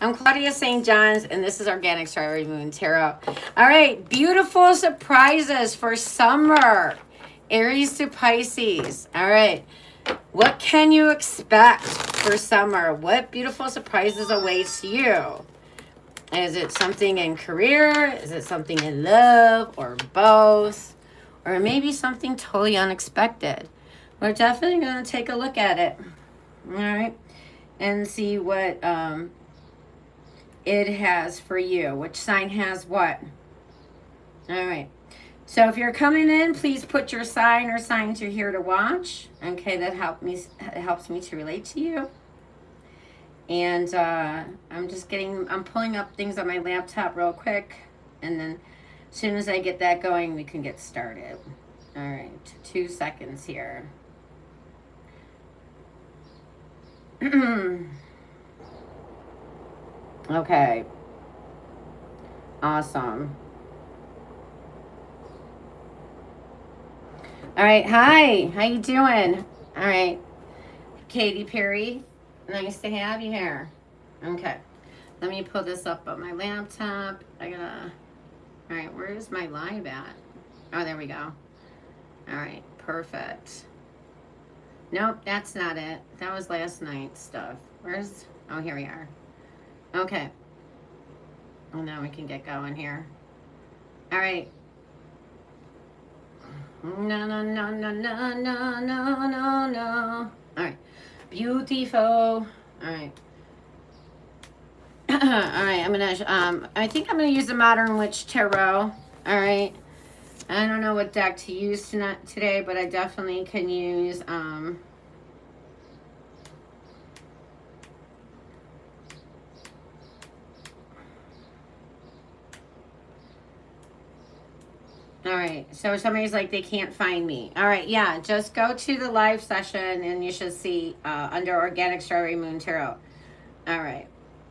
I'm Claudia St. John's, and this is Organic Starry Moon Tarot. All right, beautiful surprises for summer. Aries to Pisces. All right, what can you expect for summer? What beautiful surprises awaits you? Is it something in career? Is it something in love, or both? Or maybe something totally unexpected? We're definitely going to take a look at it. All right, and see what it has for you. Which sign has what? All right. So if you're coming in, please put your sign or signs you're here to watch. Okay, that helps me to relate to you. And I'm pulling up things on my laptop real quick, and then as soon as I get that going, we can get started. All right, 2 seconds here. Okay. Awesome. All right. Hi. How you doing? All right. Katy Perry. Nice to have you here. Okay. Let me pull this up on my laptop. All right. Where is my live at? Oh, there we go. All right. Perfect. Nope, that's not it. That was last night's stuff. Oh, here we are. Okay. Well, now we can get going here. All right. No, no, no, no, no, no, no, no, no. All right. Beautiful. All right. All right. I think I'm gonna use the Modern Witch Tarot. All right. I don't know what deck to use today, but I definitely can use all right, so somebody's like, they can't find me. All right, yeah, just go to the live session and you should see under Organic Starry Moon Tarot. All right,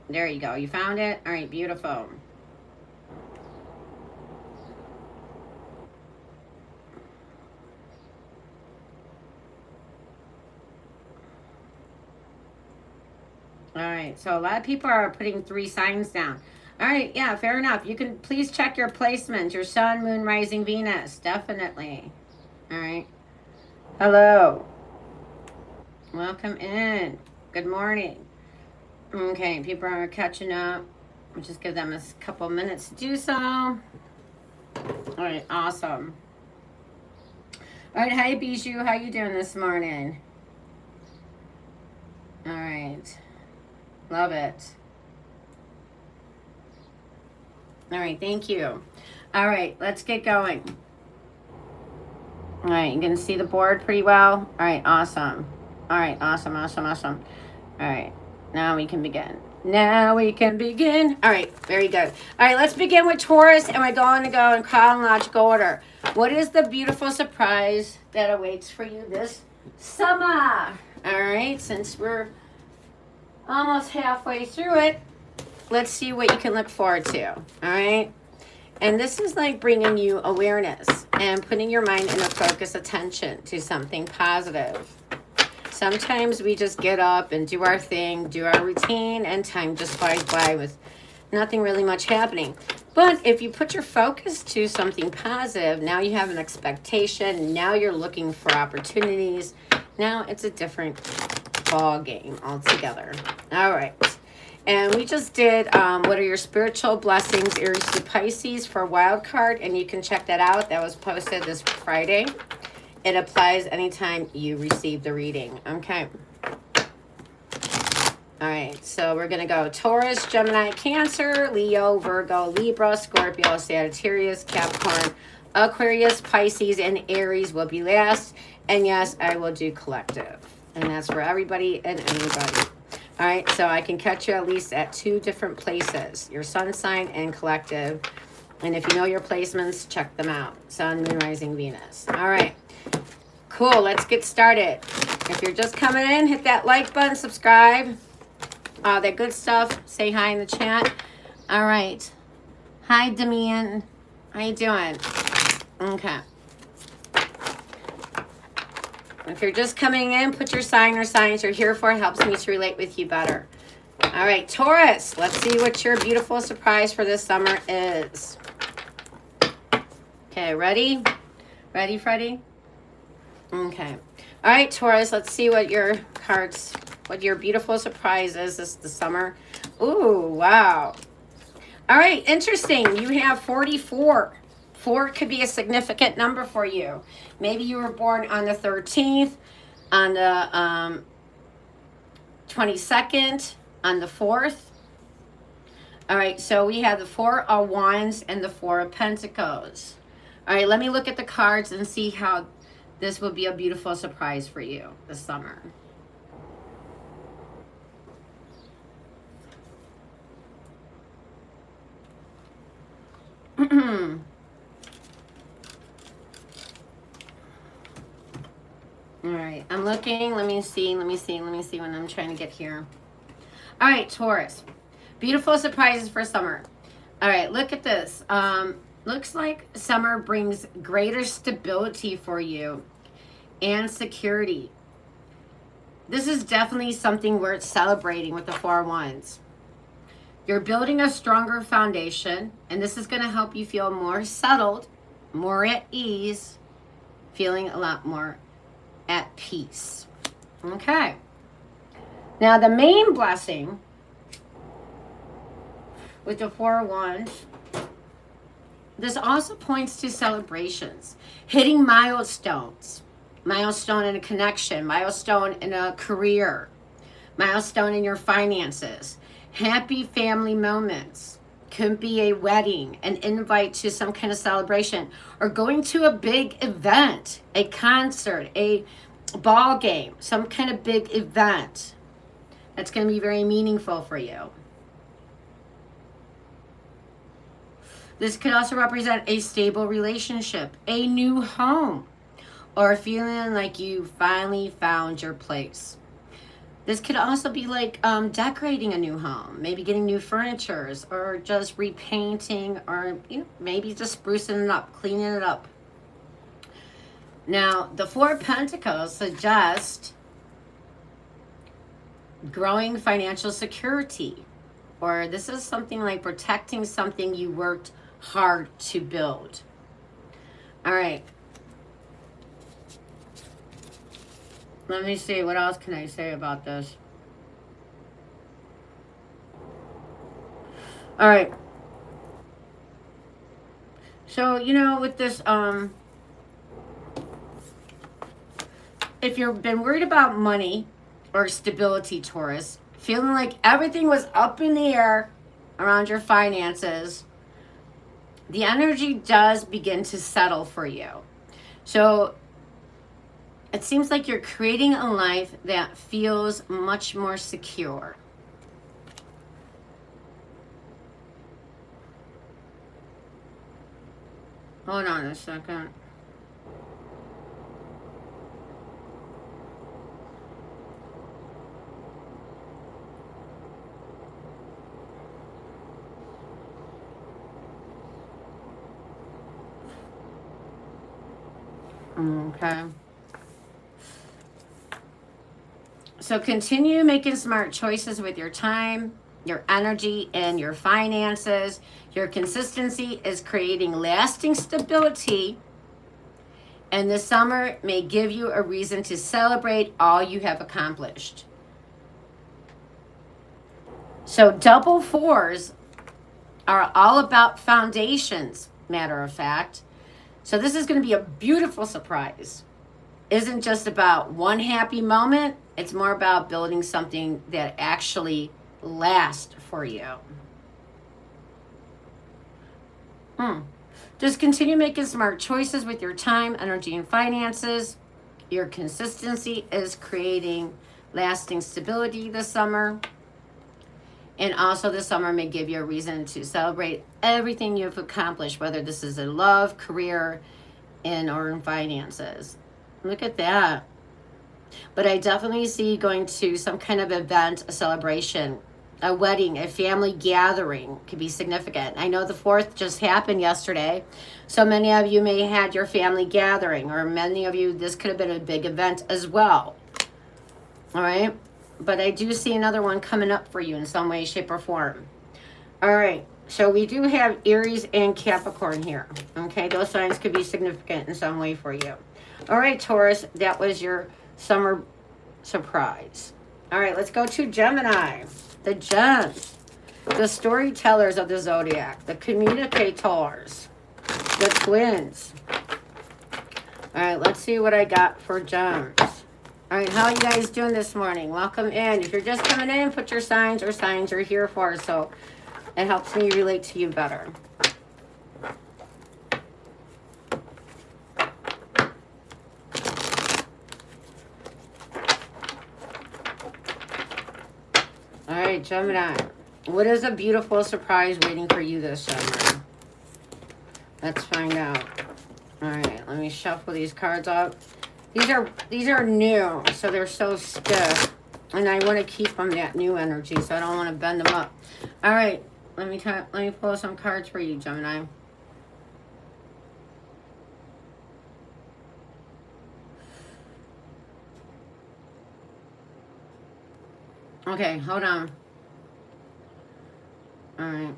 there you go. You found it? All right, beautiful. All right, so a lot of people are putting 3 signs down. All right, yeah, fair enough. You can please check your placements, your sun, moon, rising, Venus. Definitely. All right. Hello. Welcome in. Good morning. Okay, people are catching up. We'll just give them a couple minutes to do so. All right, awesome. All right, hi, Bijou. How you doing this morning? All right. Love it. All right, thank you. All right, let's get going. All right, you can see the board pretty well. All right, awesome. All right, awesome. All right, now we can begin. All right, very good. All right, let's begin with Taurus, and we're going to go in chronological order. What is the beautiful surprise that awaits for you this summer? All right, since we're almost halfway through it, let's see what you can look forward to. All right. And this is like bringing you awareness and putting your mind in a focused attention to something positive. Sometimes we just get up and do our thing, do our routine, and time just flies by with nothing really much happening. But if you put your focus to something positive, now you have an expectation. Now you're looking for opportunities. Now it's a different ball game altogether. All right. And we just did what are your spiritual blessings, Aries to Pisces, for wild card, and you can check that out. That was posted this Friday. It applies anytime you receive the reading. Okay. All right, so we're going to go Taurus, Gemini, Cancer, Leo, Virgo, Libra, Scorpio, Sagittarius, Capricorn, Aquarius, Pisces, and Aries will be last. And yes, I will do collective. And that's for everybody and anybody. All right, so I can catch you at least at 2 different places, your sun sign and collective. And if you know your placements, check them out. Sun, moon, rising, Venus. All right, cool. Let's get started. If you're just coming in, hit that like button, subscribe. That good stuff. Say hi in the chat. All right. Hi, Damian. How you doing? Okay. If you're just coming in, put your sign or signs you're here for. It helps me to relate with you better. All right, Taurus, let's see what your beautiful surprise for this summer is. Okay, ready? Ready, Freddie? Okay. All right, Taurus, let's see what your cards, what your beautiful surprise is this summer. Ooh, wow. All right, interesting. You have 44. 4 could be a significant number for you. Maybe you were born on the 13th, on the 22nd, on the 4th. All right, so we have the 4 of Wands and the 4 of Pentacles. All right, let me look at the cards and see how this will be a beautiful surprise for you this summer. All right, I'm looking. Let me see what I'm trying to get here. All right, Taurus. Beautiful surprises for summer. All right, look at this. Looks like summer brings greater stability for you and security. This is definitely something worth celebrating with the 4 of Wands. You're building a stronger foundation, and this is going to help you feel more settled, more at ease, feeling a lot more at peace. Okay. Now, the main blessing with the 4 of Wands, this also points to celebrations, hitting milestones. Milestone in a connection, milestone in a career, milestone in your finances, happy family moments. Could be a wedding, an invite to some kind of celebration, or going to a big event, a concert, a ball game, some kind of big event that's going to be very meaningful for you. This could also represent a stable relationship, a new home, or feeling like you finally found your place. This could also be like decorating a new home, maybe getting new furnitures, or just repainting, or maybe just sprucing it up, cleaning it up. Now, the 4 of Pentacles suggest growing financial security, or this is something like protecting something you worked hard to build. All right. Let me see, what else can I say about this? All right. So, with this, if you've been worried about money or stability, Taurus, feeling like everything was up in the air around your finances, the energy does begin to settle for you. So, it seems like you're creating a life that feels much more secure. Hold on a second. Okay. So continue making smart choices with your time, your energy, and your finances. Your consistency is creating lasting stability, and this summer may give you a reason to celebrate all you have accomplished. So double 4s are all about foundations, matter of fact. So this is going to be a beautiful surprise. Isn't just about one happy moment. It's more about building something that actually lasts for you. Just continue making smart choices with your time, energy, and finances. Your consistency is creating lasting stability this summer. And also this summer may give you a reason to celebrate everything you've accomplished, whether this is in love, career, or in finances. Look at that. But I definitely see going to some kind of event, a celebration, a wedding, a family gathering could be significant. I know the 4th just happened yesterday. So many of you may have had your family gathering, or many of you, this could have been a big event as well. All right. but I do see another one coming up for you in some way, shape, or form. All right. So we do have Aries and Capricorn here. Okay, those signs could be significant in some way for you. All right, Taurus, that was your summer surprise. All right, let's go to Gemini. The gems, the storytellers of the zodiac, the communicators, the twins. All right, let's see what I got for gems. All right, how are you guys doing this morning? Welcome in. If you're just coming in, put your signs or signs you're here for, so it helps me relate to you better. All right, Gemini. What is a beautiful surprise waiting for you this summer? Let's find out. All right, let me shuffle these cards up. These are new, so they're so stiff. And I want to keep them that new energy, so I don't want to bend them up. All right, let me pull some cards for you, Gemini. Okay, hold on. All right.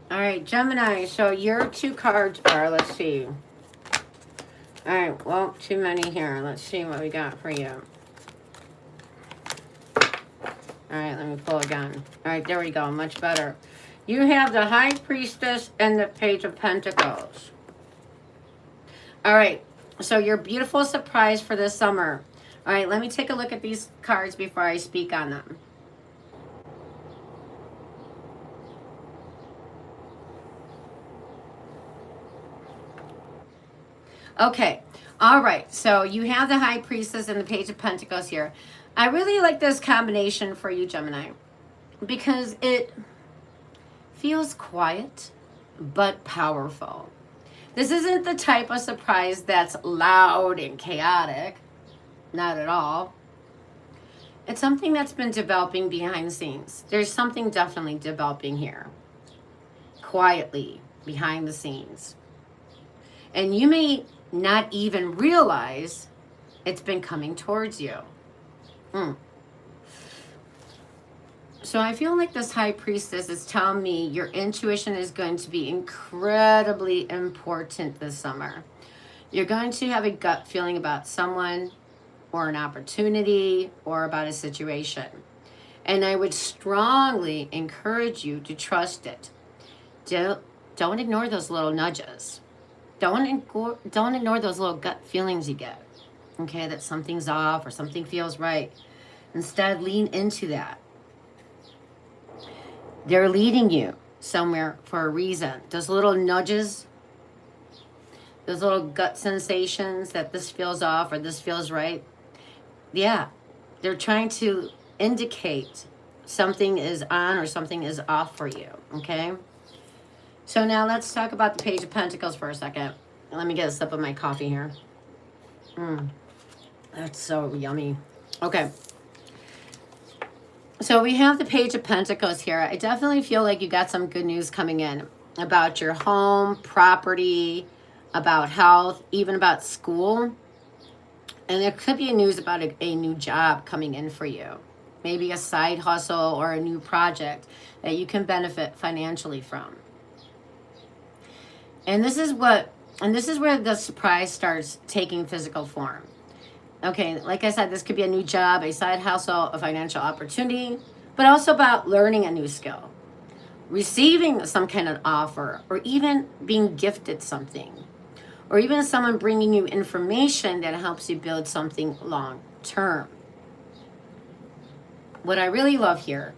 All right, Gemini, so your two cards are, let's see. All right, well, too many here. Let's see what we got for you. All right, let me pull again. All right, there we go, much better. You have the High Priestess and the Page of Pentacles. All right, so your beautiful surprise for this summer. All right, let me take a look at these cards before I speak on them. Okay, all right, so you have the High Priestess and the Page of Pentacles here. I really like this combination for you, Gemini, because it feels quiet but powerful. This isn't the type of surprise that's loud and chaotic. Not at all. It's something that's been developing behind the scenes. There's something definitely developing here. Quietly, behind the scenes. And you may not even realize it's been coming towards you. So I feel like this High Priestess is telling me your intuition is going to be incredibly important this summer. You're going to have a gut feeling about someone or an opportunity or about a situation. And I would strongly encourage you to trust it. Don't ignore those little nudges. Don't ignore those little gut feelings you get. Okay, that something's off or something feels right. Instead, lean into that. They're leading you somewhere for a reason. Those little nudges, those little gut sensations that this feels off or this feels right. Yeah, they're trying to indicate something is on or something is off for you, okay? So now let's talk about the Page of Pentacles for a second. Let me get a sip of my coffee here. That's so yummy. Okay. So we have the Page of Pentacles here. I definitely feel like you got some good news coming in about your home, property, about health, even about school. And there could be news about a new job coming in for you. Maybe a side hustle or a new project that you can benefit financially from. And this is where the surprise starts taking physical form. Okay, like I said, this could be a new job, a side hustle, a financial opportunity, but also about learning a new skill, receiving some kind of offer, or even being gifted something, or even someone bringing you information that helps you build something long term. What I really love here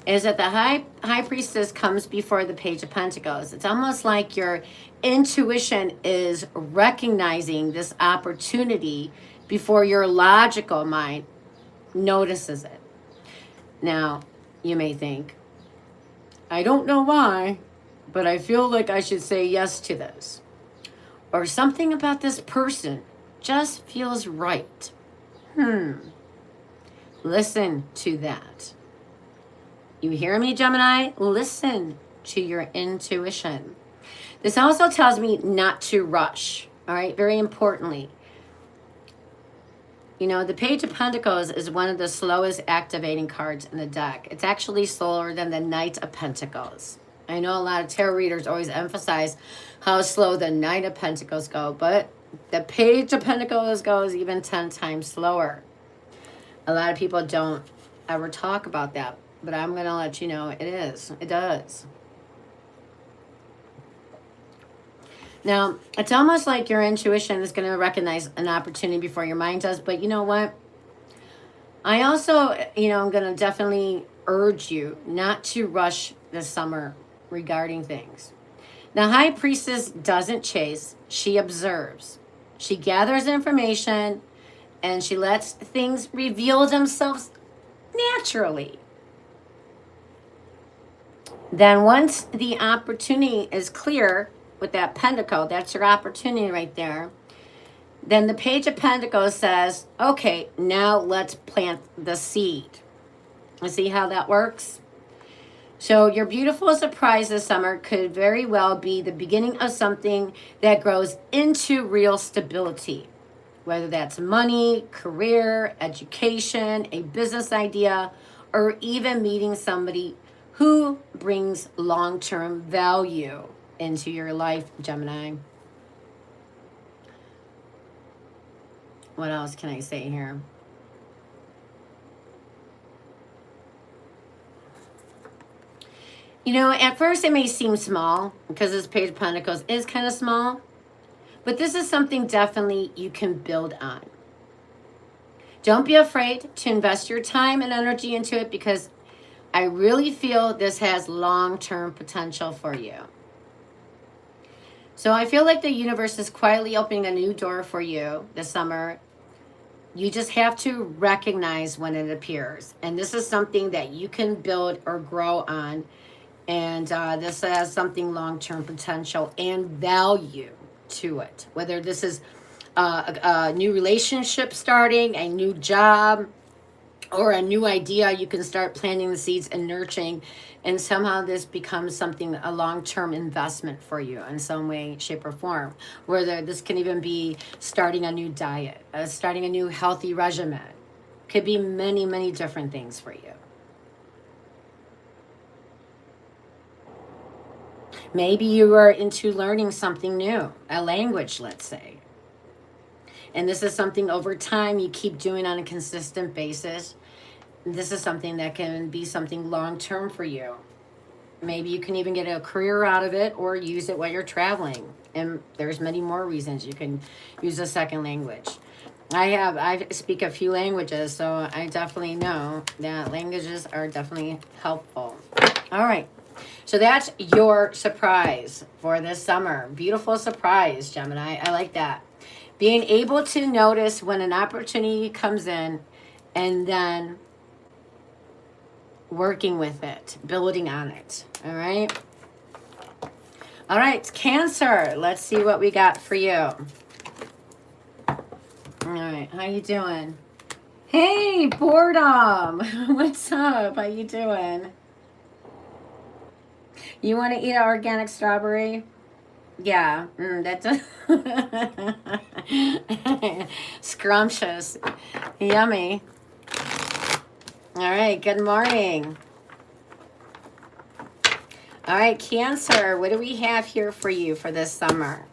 is that the high priestess comes before the Page of Pentacles. It's almost like your intuition is recognizing this opportunity before your logical mind notices it. Now, you may think, I don't know why, but I feel like I should say yes to this. Or something about this person just feels right. Listen to that. You hear me, Gemini? Listen to your intuition. This also tells me not to rush, all right? Very importantly. You know, the Page of Pentacles is one of the slowest activating cards in the deck. It's actually slower than the Knight of Pentacles. I know a lot of tarot readers always emphasize how slow the Knight of Pentacles go, but the Page of Pentacles goes even 10 times slower. A lot of people don't ever talk about that, but I'm going to let you know it is. It does. Now, it's almost like your intuition is going to recognize an opportunity before your mind does. But you know what? I also, you know, I'm going to definitely urge you not to rush this summer regarding things. The High Priestess doesn't chase. She observes. She gathers information and she lets things reveal themselves naturally. Then once the opportunity is clear, with that pentacle, that's your opportunity right there. Then the Page of Pentacles says, okay, now let's plant the seed. You see how that works? So your beautiful surprise this summer could very well be the beginning of something that grows into real stability. Whether that's money, career, education, a business idea, or even meeting somebody who brings long-term value into your life, Gemini. What else can I say here? You know, at first it may seem small because this Page of Pentacles is kind of small, but this is something definitely you can build on. Don't be afraid to invest your time and energy into it because I really feel this has long-term potential for you. So I feel like the universe is quietly opening a new door for you this summer. You just have to recognize when it appears. And this is something that you can build or grow on. And this has something long-term potential and value to it. Whether this is a new relationship starting, a new job, or a new idea, you can start planting the seeds and nurturing, and somehow this becomes something, a long-term investment for you in some way, shape, or form. Whether this can even be starting a new diet, starting a new healthy regimen. Could be many, many different things for you. Maybe you are into learning something new, a language, let's say. And this is something over time you keep doing on a consistent basis. This is something that can be something long-term for you. Maybe you can even get a career out of it or use it while you're traveling. And there's many more reasons you can use a second language. I speak a few languages, so I definitely know that languages are definitely helpful. All right. So that's your surprise for this summer. Beautiful surprise, Gemini. I like that. Being able to notice when an opportunity comes in and then working with it, building on it. All right. All right, Cancer. Let's see what we got for you. All right, how you doing? Hey, Boredom. What's up? How you doing? You want to eat an organic strawberry? Yeah, that's scrumptious. Yummy. All right, good morning. All right, Cancer, what do we have here for you for this summer?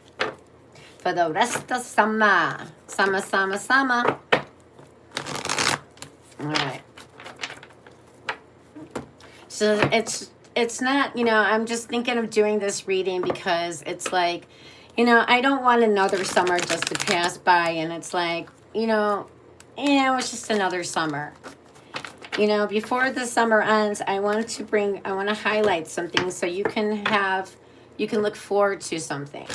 For the rest of summer. Summer, summer, summer. All right. So it's not, you know, I'm just thinking of doing this reading because it's like, you know, I don't want another summer just to pass by and it's like, you know, it's just another summer. You know, before the summer ends, I want to highlight something so you can look forward to something.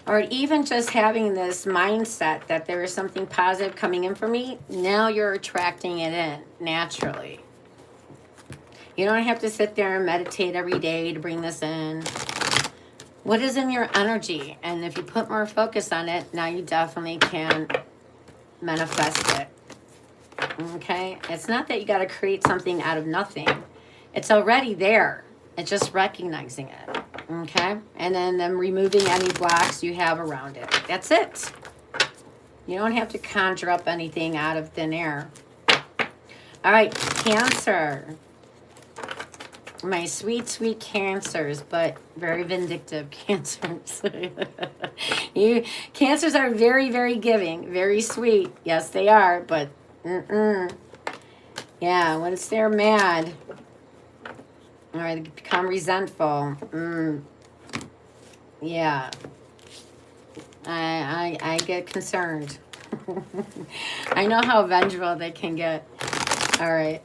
Or even just having this mindset that there is something positive coming in for me. Now you're attracting it in naturally. You don't have to sit there and meditate every day to bring this in. What is in your energy? And if you put more focus on it, now you definitely can manifest it. Okay? It's not that you got to create something out of nothing. It's already there. It's just recognizing it. Okay, and then removing any blocks you have around it. That's it. You don't have to conjure up anything out of thin air. All right, Cancer. My sweet, sweet Cancers, but very vindictive Cancers. You Cancers are very, very giving, very sweet. Yes, they are, but yeah, once they're mad, all right, they become resentful. Yeah, I get concerned. I know how vengeful they can get. All right.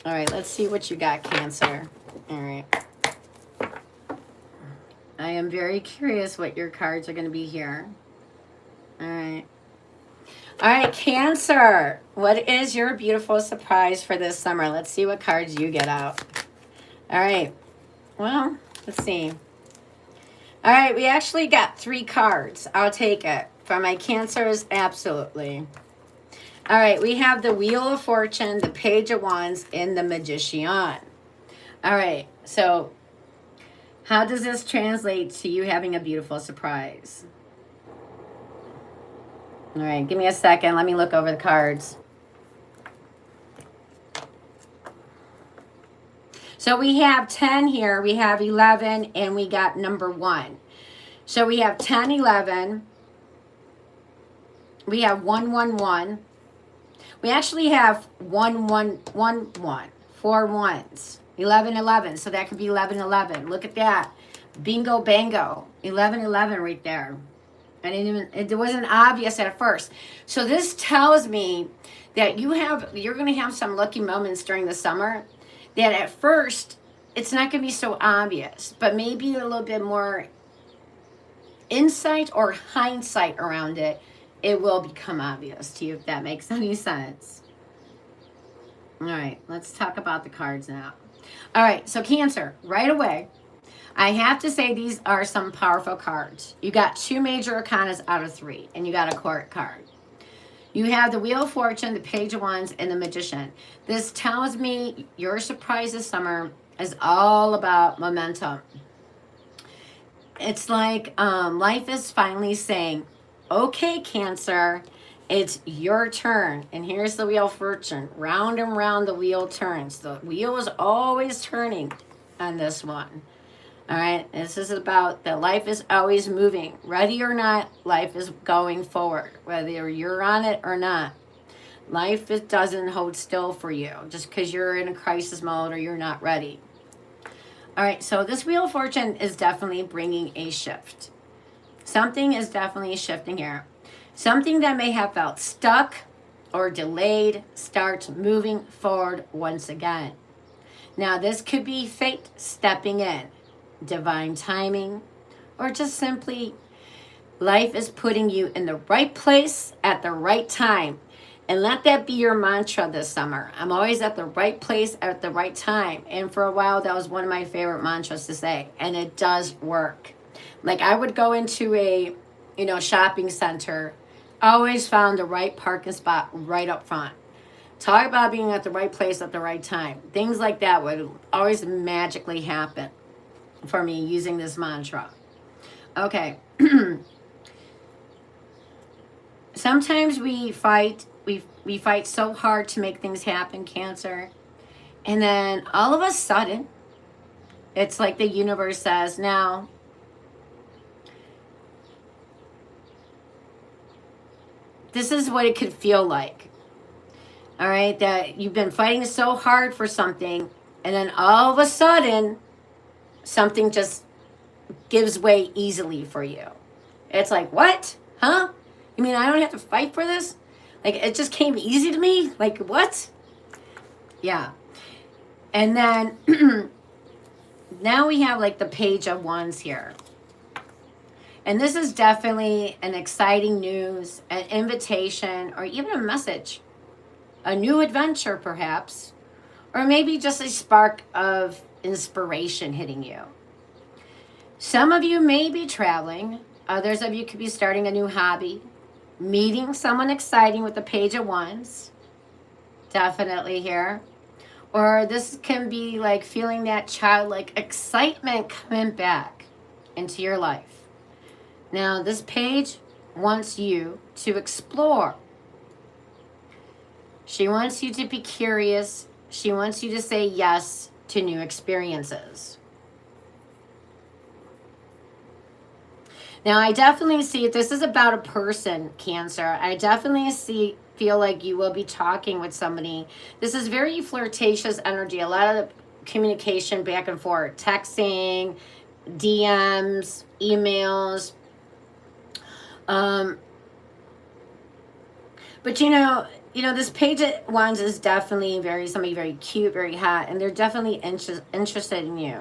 All right, let's see what you got, Cancer. All right. I am very curious what your cards are going to be here. All right. All right, Cancer. What is your beautiful surprise for this summer? Let's see what cards you get out. All right. Well, let's see. All right, we actually got 3 cards. I'll take it. For my Cancers, absolutely. All right, we have the Wheel of Fortune, the Page of Wands, and the Magician. All right, so how does this translate to you having a beautiful surprise? All right, give me a second. Let me look over the cards. So we have 10 here, we have 11, and we got number 1. So we have 10, 11. We have 1, 1, 1. We actually have 1, 1, 1, 1. 4 ones. 11, 11. So that could be 11, 11. Look at that. Bingo, bango. 11, 11 right there. I didn't even, it wasn't obvious at first. So this tells me that you're going to have some lucky moments during the summer that at first it's not going to be so obvious, but maybe a little bit more insight or hindsight around it, it will become obvious to you, if that makes any sense. All right, let's talk about the cards now. All right, so Cancer, right away, I have to say these are some powerful cards. You got 2 major arcanas out of 3, and you got a court card. You have the Wheel of Fortune, the Page of Wands, and the Magician. This tells me your surprise this summer is all about momentum. It's like life is finally saying, okay, Cancer, it's your turn. And here's the Wheel of Fortune. Round and round the wheel turns. The wheel is always turning on this one. All right, this is about that life is always moving. Ready or not, life is going forward, whether you're on it or not. Life doesn't hold still for you just because you're in a crisis mode or you're not ready. All right, so this Wheel of Fortune is definitely bringing a shift. Something is definitely shifting here. Something that may have felt stuck or delayed starts moving forward once again. Now, this could be fate stepping in, divine timing, or just simply life is putting you in the right place at the right time. And let that be your mantra this summer. I'm always at the right place at the right time. And for a while, that was one of my favorite mantras to say. And it does work. Like I would go into a, shopping center, always found the right parking spot right up front. Talk about being at the right place at the right time. Things like that would always magically happen for me using this mantra. Okay. Sometimes we fight so hard to make things happen, Cancer. And then all of a sudden, it's like the universe says, now, this is what it could feel like. All right, that you've been fighting so hard for something, and then all of a sudden, something just gives way easily for you. It's like, what? Huh? You mean I don't have to fight for this? Like, it just came easy to me? Like, what? Yeah. And then, now we have, like, the Page of Wands here. And this is definitely an exciting news, an invitation, or even a message. A new adventure, perhaps. Or maybe just a spark of inspiration hitting you. Some of you may be traveling. Others of you could be starting a new hobby. Meeting someone exciting with the Page of Wands. Definitely here. Or this can be like feeling that childlike excitement coming back into your life. Now, this page wants you to explore. She wants you to be curious. She wants you to say yes to new experiences. Now, I definitely see it. This is about a person, Cancer. I definitely feel like you will be talking with somebody. This is very flirtatious energy. A lot of communication back and forth, texting, DMs, emails. But this page at wands is definitely somebody very cute, very hot, and they're definitely interested in you.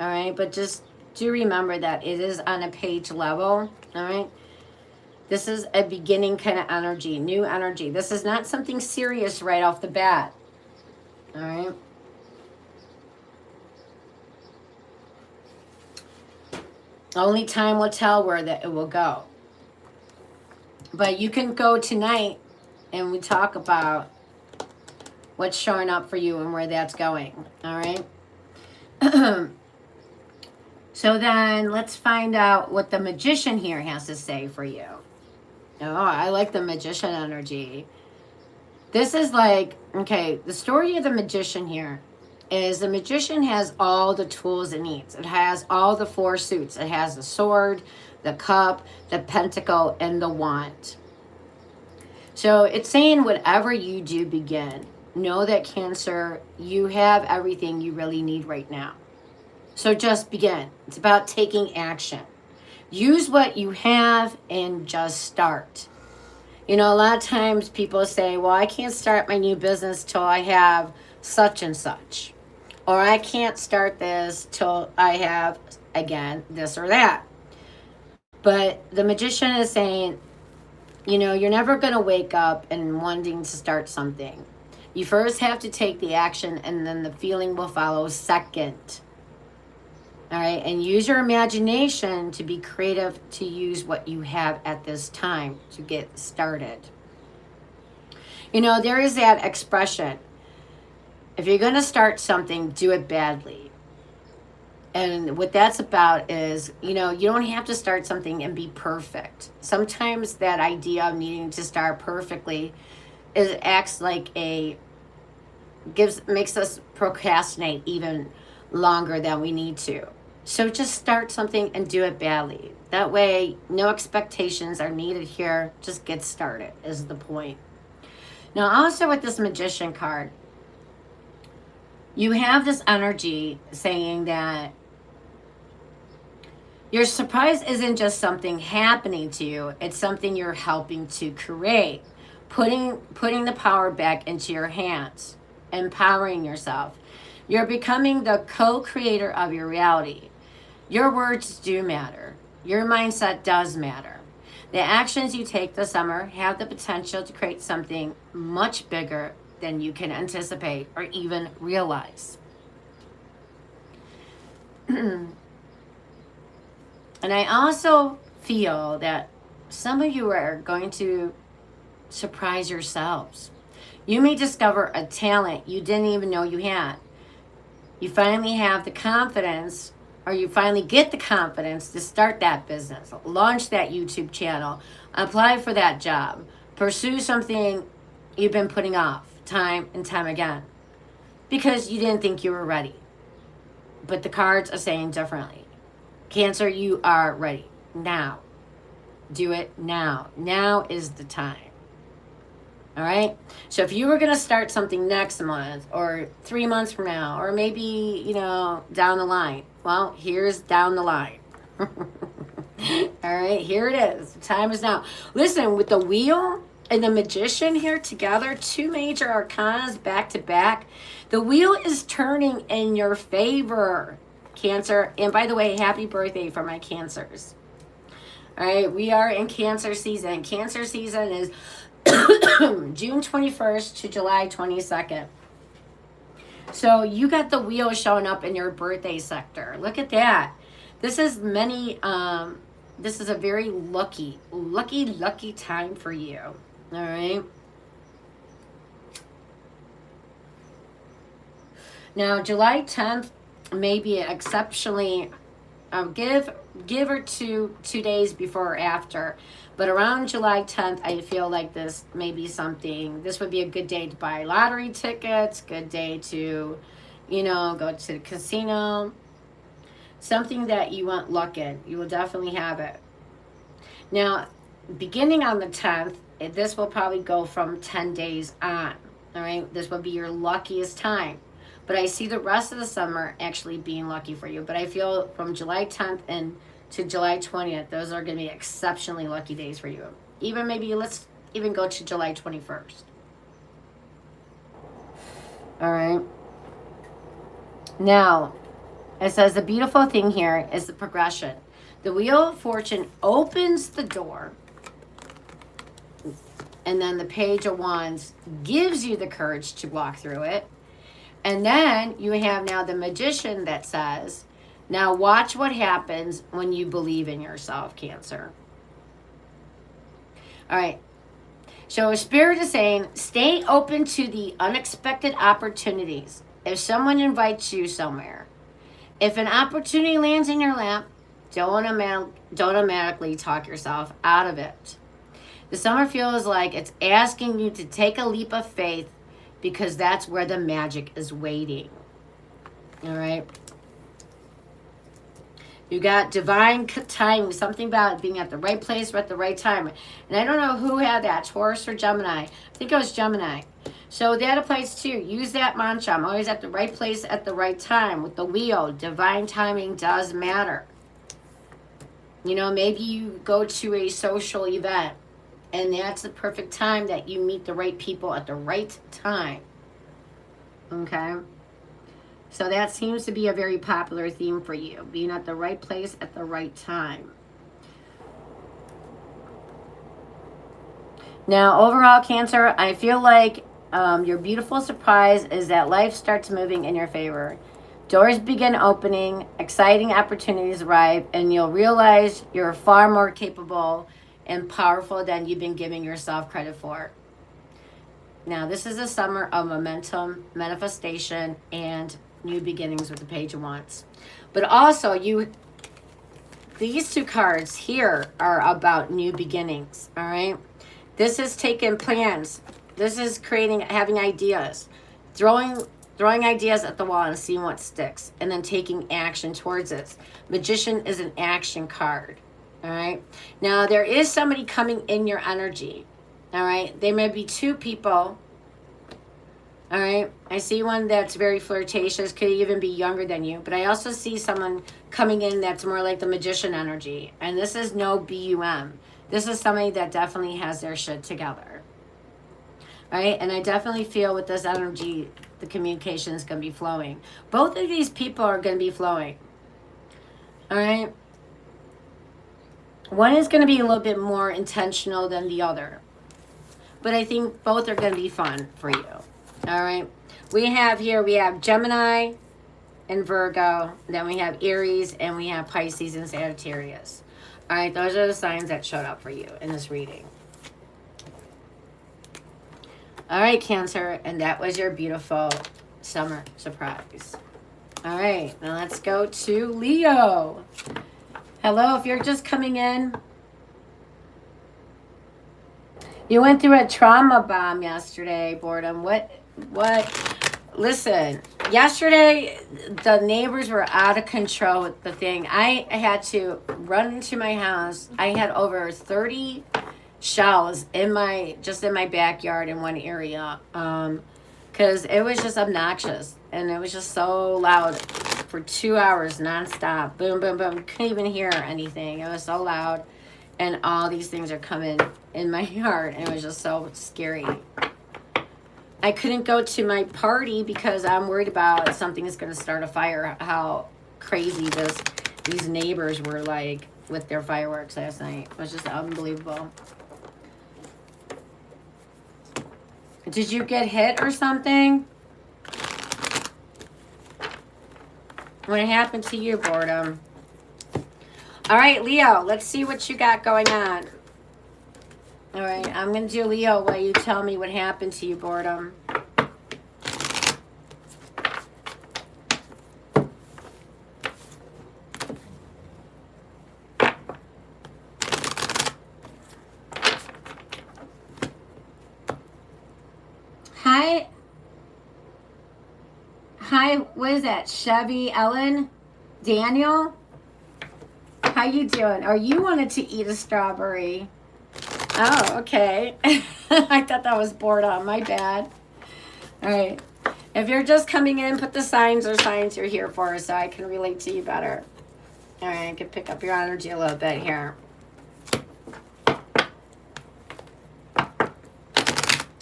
All right, but just do remember that it is on a page level. All right, this is a beginning kind of energy, new energy. This is not something serious right off the bat. All right. Only time will tell where that it will go. But you can go tonight and we talk about what's showing up for you and where that's going. All right. So then let's find out what the Magician here has to say for you. Oh, I like the Magician energy. This is like, okay, the story of the Magician here is the Magician has all the tools it needs. It has all the 4 suits. It has the sword, the cup, the pentacle, and the wand. So it's saying whatever you do, begin. Know that, Cancer, you have everything you really need right now. So just begin. It's about taking action. Use what you have and just start. A lot of times people say, well, I can't start my new business till I have such and such. Or I can't start this till I have, again, this or that. But the Magician is saying, you're never going to wake up and wanting to start something. You first have to take the action, and then the feeling will follow second. All right, and use your imagination to be creative, to use what you have at this time to get started. There is that expression. If you're going to start something, do it badly. And what that's about is, you don't have to start something and be perfect. Sometimes that idea of needing to start perfectly makes us procrastinate even longer than we need to. So just start something and do it badly. That way, no expectations are needed here. Just get started is the point. Now, also with this Magician card, you have this energy saying that your surprise isn't just something happening to you. It's something you're helping to create. Putting the power back into your hands. Empowering yourself. You're becoming the co-creator of your reality. Your words do matter. Your mindset does matter. The actions you take this summer have the potential to create something much bigger than you can anticipate or even realize. And I also feel that some of you are going to surprise yourselves. You may discover a talent you didn't even know you had. You finally have the confidence, or you finally get the confidence to start that business, launch that YouTube channel, apply for that job, pursue something you've been putting off time and time again because you didn't think you were ready. But the cards are saying differently. Cancer, you are ready now. Do it now. Now is the time. All right. So if you were going to start something next month or 3 months from now, or maybe, down the line, well, here's down the line. All right. Here it is. The time is now. Listen, with the Wheel and the Magician here together, 2 major arcanas back to back, the wheel is turning in your favor, Cancer. And by the way, happy birthday for my Cancers. All right. We are in Cancer season. Cancer season is June 21st to July 22nd. So you got the wheel showing up in your birthday sector. Look at that. This is this is a very lucky time for you. All right. Now, July 10th may be exceptionally, give or two days before or after. But around July 10th, I feel like this may be something. This would be a good day to buy lottery tickets, good day to, go to the casino. Something that you want luck in. You will definitely have it. Now, beginning on the 10th, this will probably go from 10 days on. All right, this will be your luckiest time. But I see the rest of the summer actually being lucky for you. But I feel from July 10th and to July 20th, those are going to be exceptionally lucky days for you. Even maybe let's even go to July 21st. All right. Now, it says the beautiful thing here is the progression. The Wheel of Fortune opens the door, and then the Page of Wands gives you the courage to walk through it. And then you have now the Magician that says, now watch what happens when you believe in yourself, Cancer. All right. So Spirit is saying, stay open to the unexpected opportunities. If someone invites you somewhere, if an opportunity lands in your lap, don't automatically talk yourself out of it. The summer feels like it's asking you to take a leap of faith because that's where the magic is waiting. All right. You got divine timing, something about being at the right place or at the right time. And I don't know who had that, Taurus or Gemini. I think it was Gemini. So that applies too. Use that mantra. I'm always at the right place at the right time. With the wheel, divine timing does matter. Maybe you go to a social event and that's the perfect time that you meet the right people at the right time. Okay? So that seems to be a very popular theme for you, being at the right place at the right time. Now, overall, Cancer, I feel like your beautiful surprise is that life starts moving in your favor. Doors begin opening, exciting opportunities arrive, and you'll realize you're far more capable and powerful than you've been giving yourself credit for. Now, this is a summer of momentum, manifestation, and new beginnings with the Page of Wands. But also, these two cards here are about new beginnings, all right? This is taking plans. This is having ideas, throwing ideas at the wall and seeing what sticks, and then taking action towards it. Magician is an action card, all right? Now, there is somebody coming in your energy, all right? There may be two people, all right? I see one that's very flirtatious, could even be younger than you, but I also see someone coming in that's more like the Magician energy, and this is no BUM. This is somebody that definitely has their shit together, all right? And I definitely feel with this energy, the communication is going to be flowing. Both of these people are going to be flowing, all right? One is going to be a little bit more intentional than the other, but I think both are going to be fun for you, all right? We have Gemini and Virgo, then we have Aries, and we have Pisces and Sagittarius. All right, those are the signs that showed up for you in this reading. All right, Cancer, and that was your beautiful summer surprise. All right, now let's go to Leo. Hello, if you're just coming in. You went through a trauma bomb yesterday, Boredom. What? Listen, yesterday the neighbors were out of control with the thing. I had to run into my house. I had over 30 shells in my backyard in one area, because it was just obnoxious and it was just so loud for 2 hours nonstop. Boom, boom, boom. Couldn't even hear anything. It was so loud, and all these things are coming in my yard, and it was just so scary. I couldn't go to my party because I'm worried about something is going to start a fire. How crazy these neighbors were like with their fireworks last night. It was just unbelievable. Did you get hit or something? What happened to you, Boredom? All right, Leo, let's see what you got going on. All right, I'm going to do Leo while you tell me what happened to you, Boredom. Hi, what is that? Chevy Ellen? Daniel? How you doing? Oh, you wanted to eat a strawberry. Oh, okay. I thought that was boredom. My bad. All right. If you're just coming in, put the signs or signs you're here for so I can relate to you better. All right, I can pick up your energy a little bit here.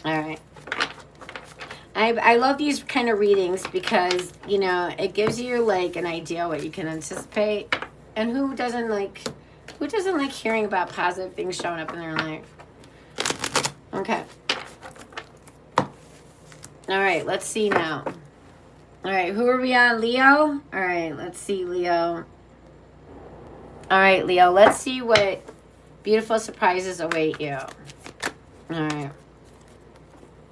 All right. I love these kind of readings because, you know, it gives you like an idea what you can anticipate. And who doesn't like hearing about positive things showing up in their life? Okay. All right, let's see now. All right, who are we on? Leo? All right, let's see, Leo. All right, Leo, let's see what beautiful surprises await you. All right.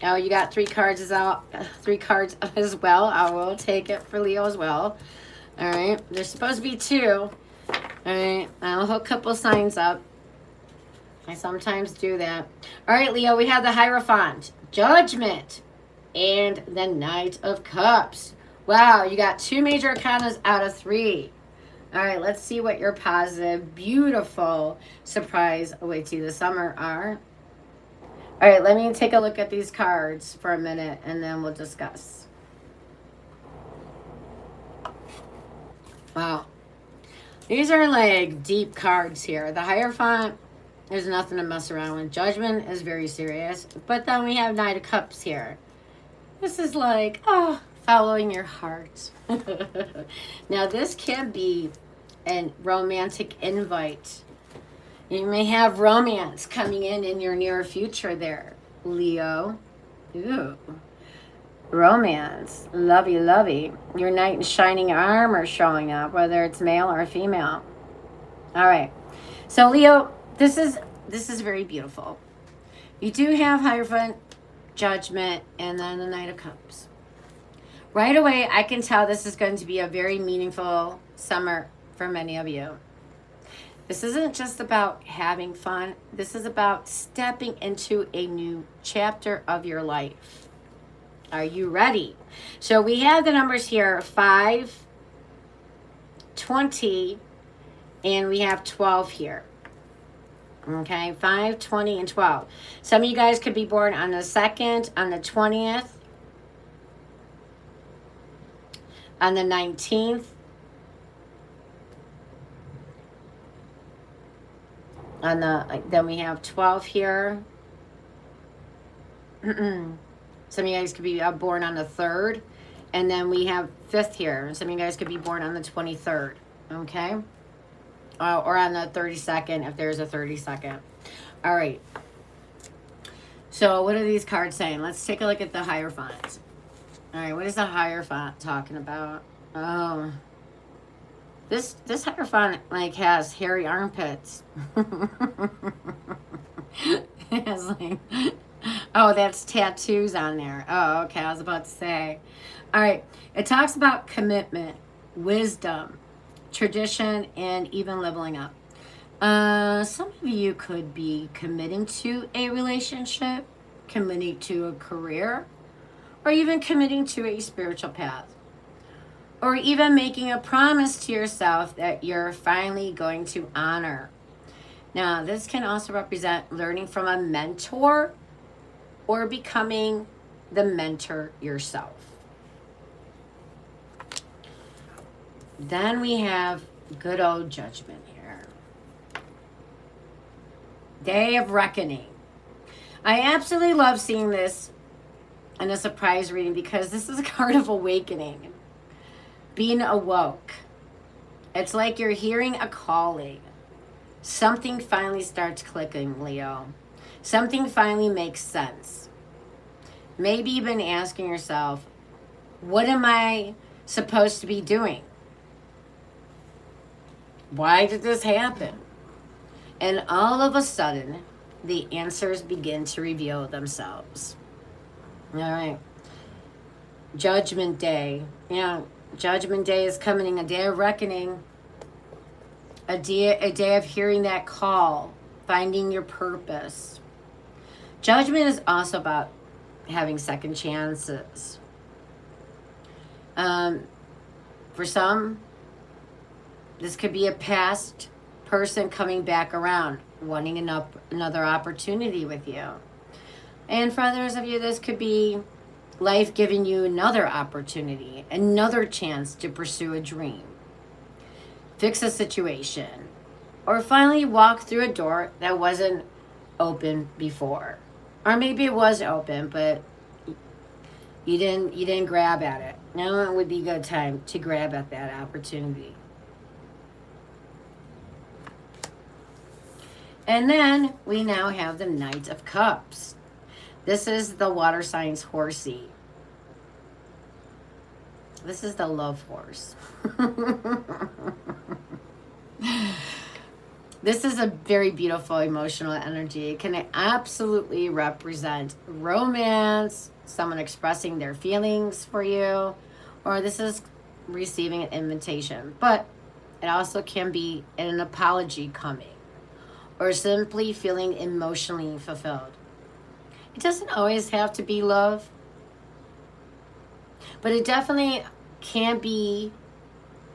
Oh, you got 3 cards as well. I will take it for Leo as well. All right. There's supposed to be 2. All right. I'll hook a couple signs up. I sometimes do that. All right, Leo, we have the Hierophant, Judgment, and the Knight of Cups. Wow, you got 2 major arcanas out of 3. All right, let's see what your positive, beautiful surprise awaits you this summer are. All right, let me take a look at these cards for a minute and then we'll discuss. Wow. These are like deep cards here. The Hierophant, there's nothing to mess around with. Judgment is very serious. But then we have Knight of Cups here. This is like, oh, following your heart. Now, this can be a romantic invite. You may have romance coming in your near future there, Leo. Ooh. Romance. Lovey, lovey. Your knight in shining armor showing up, whether it's male or female. All right. So, Leo, this is very beautiful. You do have Hierophant, Judgment, and then the Knight of Cups. Right away, I can tell this is going to be a very meaningful summer for many of you. This isn't just about having fun. This is about stepping into a new chapter of your life. Are you ready? So we have the numbers here, 5, 20, and we have 12 here. Okay, 5, 20, and 12. Some of you guys could be born on the 2nd, on the 20th, on the 19th, on the, then we have 12 here. Some of you guys could be born on the 3rd, and then we have 5th here. Some of you guys could be born on the 23rd, okay? Or on the 32nd, if there's a 32nd. All right. So what are these cards saying? Let's take a look at the Hierophant. All right, what is the Hierophant talking about? Oh, this Hierophant like has hairy armpits. It has like, oh, that's tattoos on there. Oh, okay, I was about to say. All right, it talks about commitment, wisdom, tradition, and even leveling up. Some of you could be committing to a relationship, committing to a career, or even committing to a spiritual path. Or even making a promise to yourself that you're finally going to honor. Now, this can also represent learning from a mentor or becoming the mentor yourself. Then we have good old Judgment here. Day of Reckoning. I absolutely love seeing this in a surprise reading because this is a card of awakening. Being awoke. It's like you're hearing a calling. Something finally starts clicking, Leo. Something finally makes sense. Maybe you've been asking yourself, what am I supposed to be doing? Why did this happen? And all of a sudden, the answers begin to reveal themselves. All right. Judgment Day. Yeah. Judgment Day is coming, a day of reckoning, a day of hearing that call, finding your purpose. Judgment is also about having second chances. For some, this could be a past person coming back around, wanting another opportunity with you. And for others of you, this could be life giving you another opportunity, another chance to pursue a dream, fix a situation, or finally walk through a door that wasn't open before. Or maybe it was open, but you didn't grab at it. Now it would be a good time to grab at that opportunity. And then we now have the Knight of Cups. This is the water signs horsey. This is the love horse. This is a very beautiful emotional energy. It can absolutely represent romance, someone expressing their feelings for you, or this is receiving an invitation. But it also can be an apology coming, or simply feeling emotionally fulfilled. It doesn't always have to be love, but it definitely can be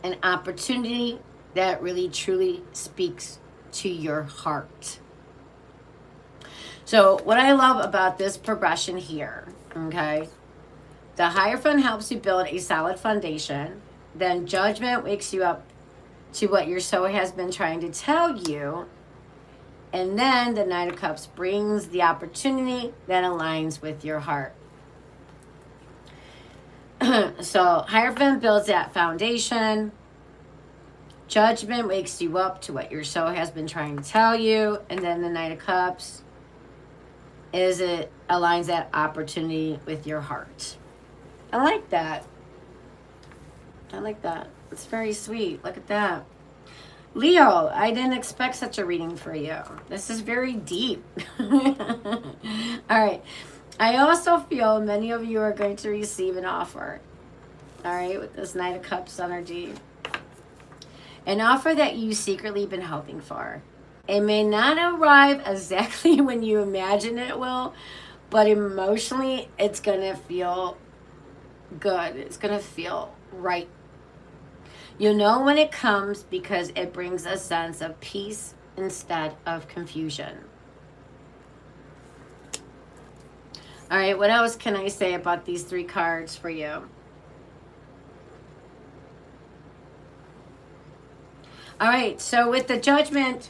an opportunity that really truly speaks to your heart. So what I love about this progression here, okay, the Hierophant helps you build a solid foundation. Then Judgment wakes you up to what your soul has been trying to tell you. And then the Knight of Cups brings the opportunity that aligns with your heart. So Hierophant builds that foundation. Judgment wakes you up to what your soul has been trying to tell you. And then the Knight of Cups it aligns that opportunity with your heart. I like that. I like that. It's very sweet. Look at that. Leo, I didn't expect such a reading for you. This is very deep. All right. I also feel many of you are going to receive an offer. All right, with this Knight of Cups energy. An offer that you secretly been hoping for. It may not arrive exactly when you imagine it will, but emotionally, it's going to feel good. It's going to feel right. You'll know when it comes because it brings a sense of peace instead of confusion. All right, what else can I say about these three cards for you? All right, so with the Judgment,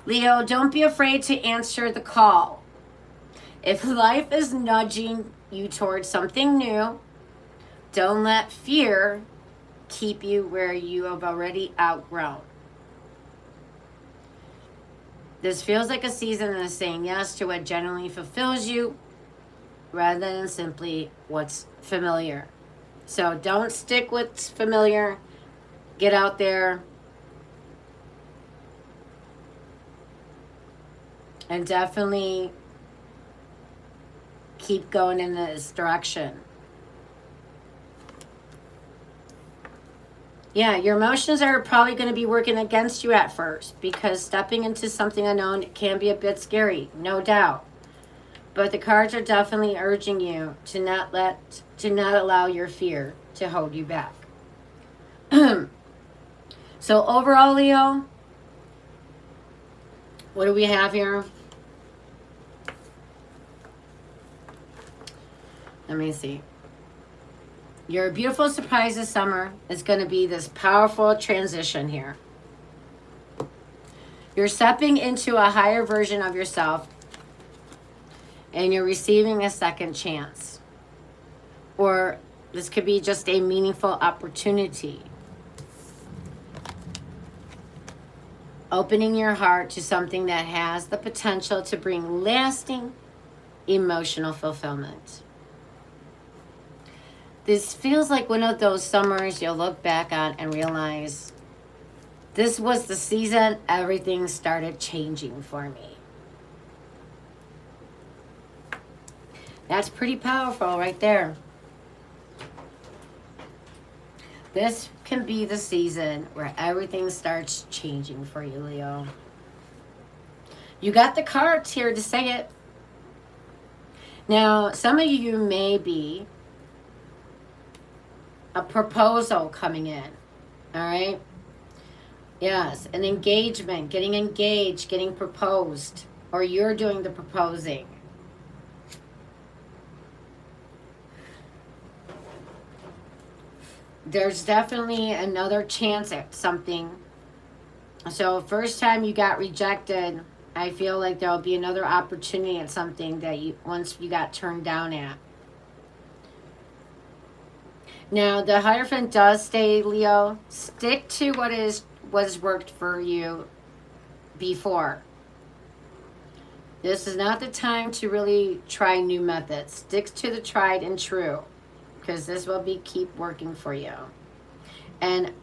Leo, don't be afraid to answer the call. If life is nudging you towards something new, don't let fear keep you where you have already outgrown. This feels like a season of saying yes to what genuinely fulfills you rather than simply what's familiar. So don't stick with what's familiar. Get out there and definitely keep going in this direction. Yeah, your emotions are probably going to be working against you at first because stepping into something unknown can be a bit scary, no doubt. But the cards are definitely urging you to not allow your fear to hold you back. So overall, Leo, what do we have here? Let me see. Your beautiful surprise this summer is going to be this powerful transition here. You're stepping into a higher version of yourself and you're receiving a second chance. Or this could be just a meaningful opportunity. Opening your heart to something that has the potential to bring lasting emotional fulfillment. This feels like one of those summers you'll look back on and realize this was the season everything started changing for me. That's pretty powerful right there. This can be the season where everything starts changing for you, Leo. You got the cards here to say it. Now, some of you may be a proposal coming in. All right. Yes, an engagement, getting engaged, getting proposed, or you're doing the proposing. There's definitely another chance at something. So first time you got rejected, I feel like there'll be another opportunity at something that you once you got turned down at. Now the Hierophant does say, Leo, stick to what has worked for you before. This is not the time to really try new methods. Stick to the tried and true, because this will keep working for you. And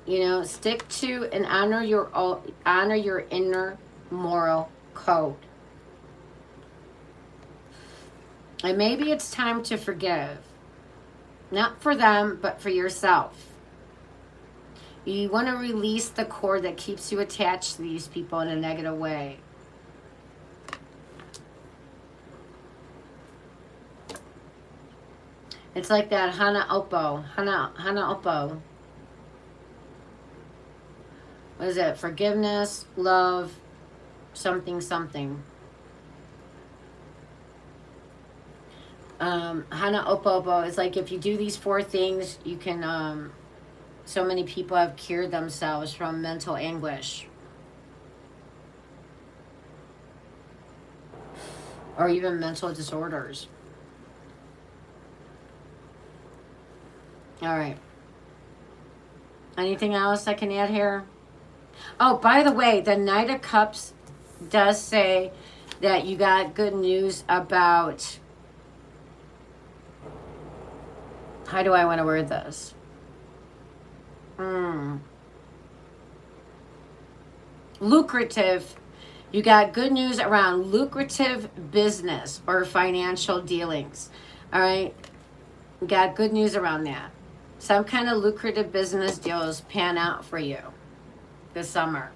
stick to and honor your inner moral code. And maybe it's time to forgive. Not for them, but for yourself. You want to release the cord that keeps you attached to these people in a negative way. It's like that Hana Oppo. What is it? Forgiveness, love, something. Hana Oppo is like if you do these 4 things, you can, so many people have cured themselves from mental anguish. Or even mental disorders. All right. Anything else I can add here? Oh, by the way, the Knight of Cups does say that you got good news about... How do I want to word this? Lucrative. You got good news around lucrative business or financial dealings. All right. You got good news around that. Some kind of lucrative business deals pan out for you this summer.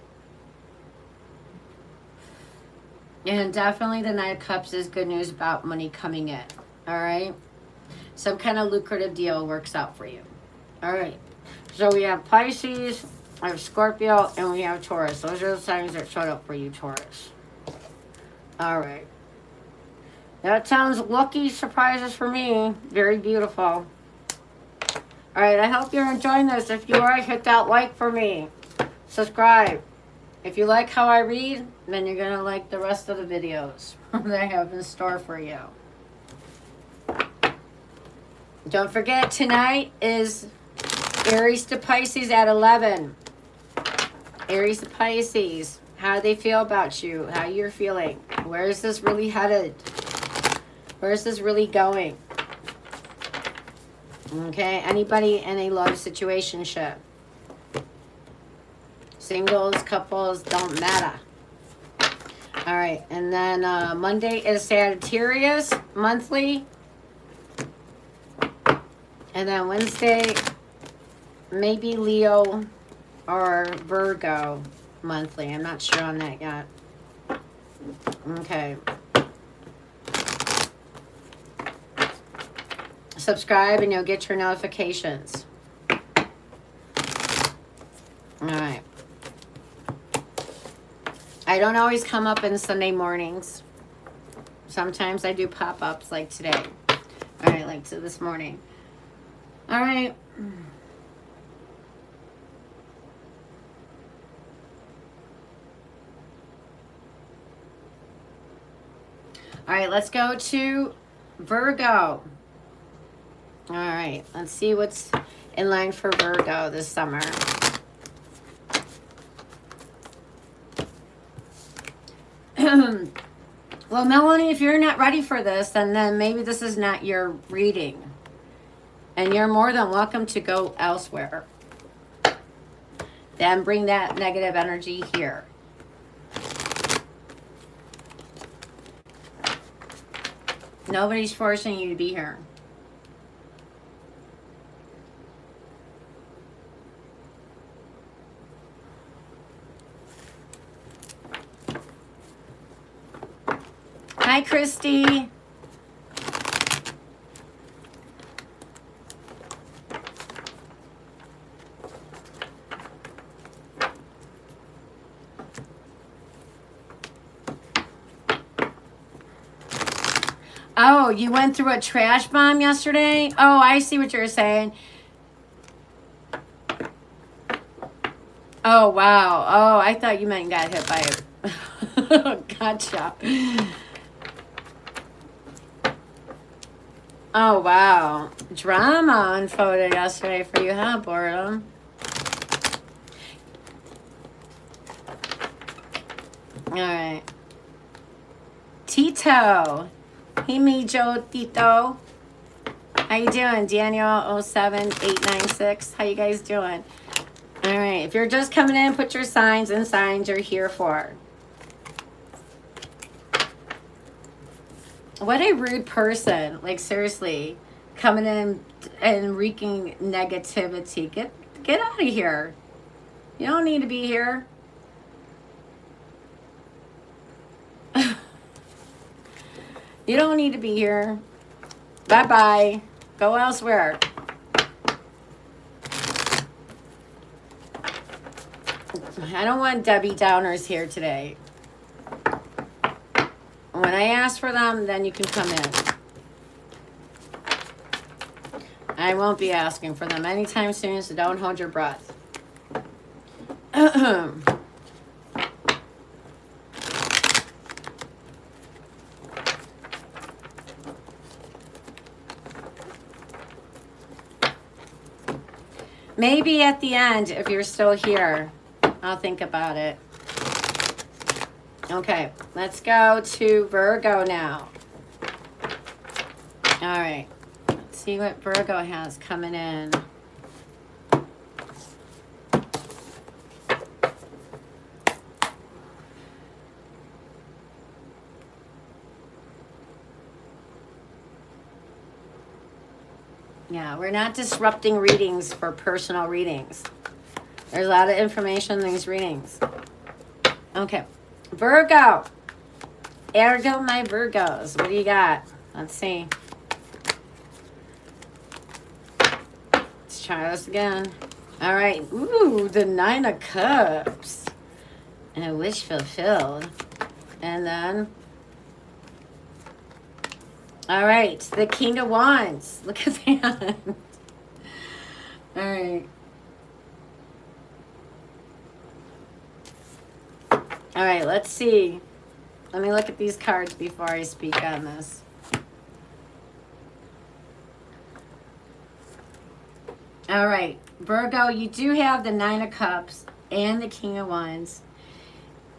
And definitely the Knight of Cups is good news about money coming in. All right. Some kind of lucrative deal works out for you. All right. So we have Pisces, we have Scorpio, and we have Taurus. Those are the signs that showed up for you, Taurus. All right. That sounds lucky surprises for me. Very beautiful. All right. I hope you're enjoying this. If you are, hit that like for me. Subscribe. If you like how I read, then you're going to like the rest of the videos that I have in store for you. Don't forget, tonight is Aries to Pisces at 11. Aries to Pisces. How do they feel about you? How you're feeling? Where is this really headed? Where is this really going? Okay, anybody in a love situationship. Singles, couples, don't matter. All right, and then Monday is Sagittarius monthly. And then Wednesday, maybe Leo or Virgo monthly. I'm not sure on that yet. Okay. Subscribe and you'll get your notifications. All right. I don't always come up in Sunday mornings. Sometimes I do pop-ups like today. All right, like to this morning. All right. All right, let's go to Virgo. All right, let's see what's in line for Virgo this summer. Well, Melanie, if you're not ready for this, then maybe this is not your reading. And you're more than welcome to go elsewhere. Then bring that negative energy here. Nobody's forcing you to be here. Hi, Christy. Oh, you went through a trash bomb yesterday? Oh, I see what you're saying. Oh, wow. Oh, I thought you meant you got hit by a... Gotcha. Oh, wow. Drama unfolded yesterday for you, huh, Boredom? All right. Tito. Hey, me, Joe Tito. How you doing? Daniel 07896. How you guys doing? All right. If you're just coming in, put your signs and signs you're here for. What a rude person. Like, seriously. Coming in and wreaking negativity. Get out of here. You don't need to be here. You don't need to be here. Bye-bye. Go elsewhere. I don't want Debbie Downers here today. When I ask for them, then you can come in. I won't be asking for them anytime soon, so don't hold your breath. Maybe at the end, if you're still here, I'll think about it. Okay, let's go to Virgo now. All right, let's see what Virgo has coming in. Yeah, we're not disrupting readings for personal readings. There's a lot of information in these readings. Okay. Virgo. Ergo, my Virgos. What do you got? Let's see. Let's try this again. All right. Ooh, the 9 of Cups. And a wish fulfilled. And then... all right. The King of Wands. Look at that. All right. All right, let's see. Let me look at these cards before I speak on this. All right, Virgo, you do have the 9 of Cups and the King of Wands.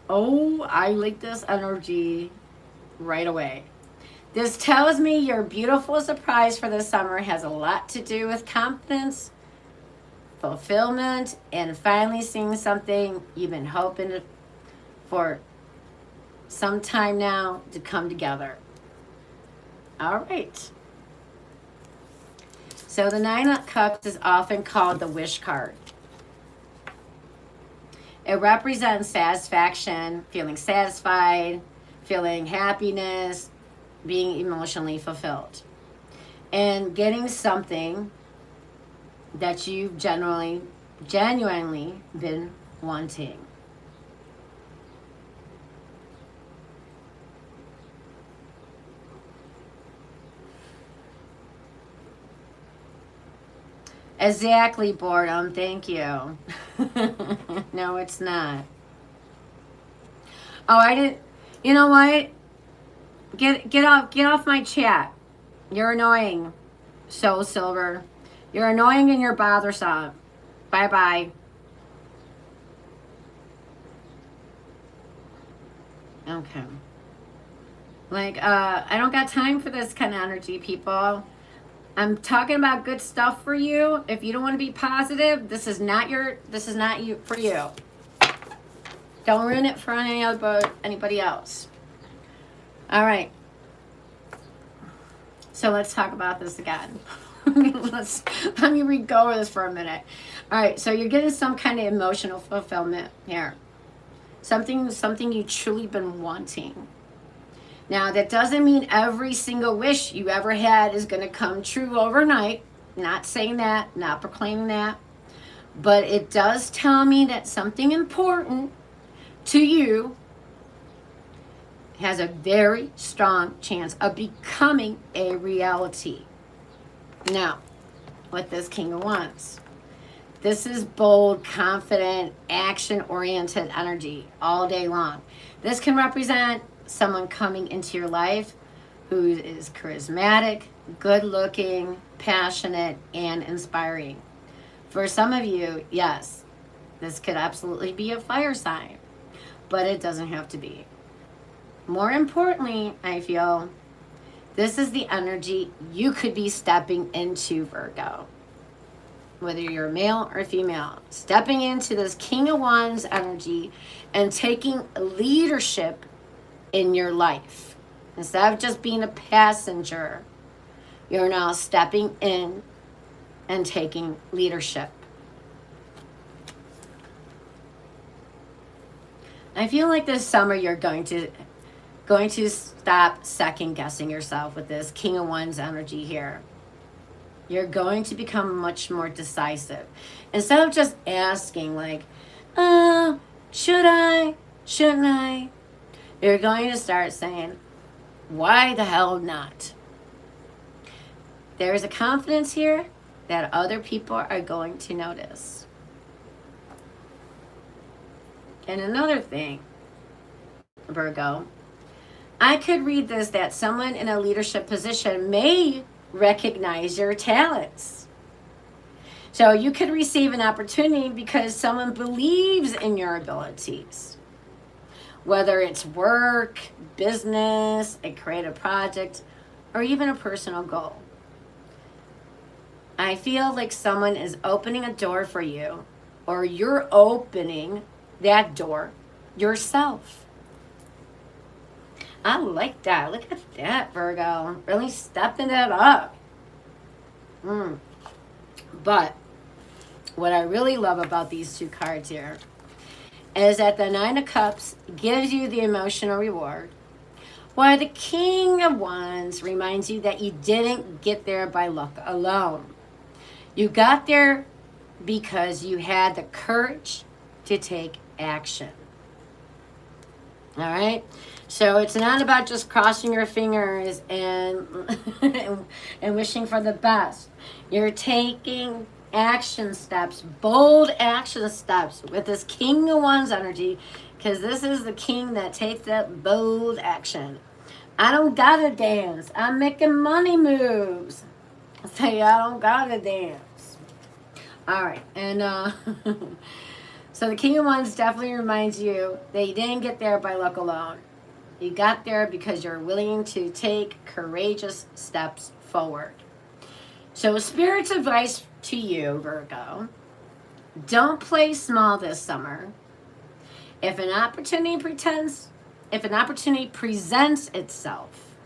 Oh, I like this energy right away. This tells me your beautiful surprise for the summer has a lot to do with confidence, fulfillment, and finally seeing something you've been hoping for some time now to come together. All right. So the 9 of Cups is often called the wish card. It represents satisfaction, feeling satisfied, feeling happiness, being emotionally fulfilled, and getting something that you've genuinely been wanting. Exactly, Boredom. Thank you. No, it's not. Oh, I didn't. You know what? Get off my chat. You're annoying. So Silver. You're annoying and you're bothersome. Bye-bye. Okay. Like, I don't got time for this kind of energy, people. I'm talking about good stuff for you. If you don't want to be positive, this is not you for you. Don't ruin it for anybody else. All right. So let's talk about this again. Let me re-go over this for a minute. All right. So you're getting some kind of emotional fulfillment here. Something you truly been wanting. Now, that doesn't mean every single wish you ever had is going to come true overnight. Not saying that, not proclaiming that. But it does tell me that something important to you has a very strong chance of becoming a reality. Now, with this King of Wands, this is bold, confident, action-oriented energy all day long. This can represent someone coming into your life who is charismatic, good-looking, passionate, and inspiring. For some of you, yes, this could absolutely be a fire sign, but it doesn't have to be. More importantly, I feel this is the energy you could be stepping into, Virgo. Whether you're male or female, stepping into this King of Wands energy and taking leadership in your life. Instead of just being a passenger, you're now stepping in and taking leadership. I feel like this summer you're going to stop second guessing yourself with this King of Wands energy here. You're going to become much more decisive. Instead of just asking like, should I? Shouldn't I? You're going to start saying, why the hell not? There is a confidence here that other people are going to notice. And another thing, Virgo, I could read this that someone in a leadership position may recognize your talents. So you could receive an opportunity because someone believes in your abilities. Whether it's work, business, a creative project, or even a personal goal. I feel like someone is opening a door for you, or you're opening that door yourself. I like that. Look at that, Virgo. Really stepping that up. But what I really love about these two cards here is that the Nine of Cups gives you the emotional reward, while the King of Wands reminds you that you didn't get there by luck alone. You got there because you had the courage to take action. All right? So it's not about just crossing your fingers and and wishing for the best. You're taking action steps, bold action steps with this King of Wands energy, because this is the king that takes that bold action. I don't gotta dance. I'm making money moves. I say I don't gotta dance. All right, and so the King of Wands definitely reminds you that you didn't get there by luck alone. You got there because you're willing to take courageous steps forward. So Spirit's advice to you, Virgo, don't play small this summer. If an opportunity presents itself,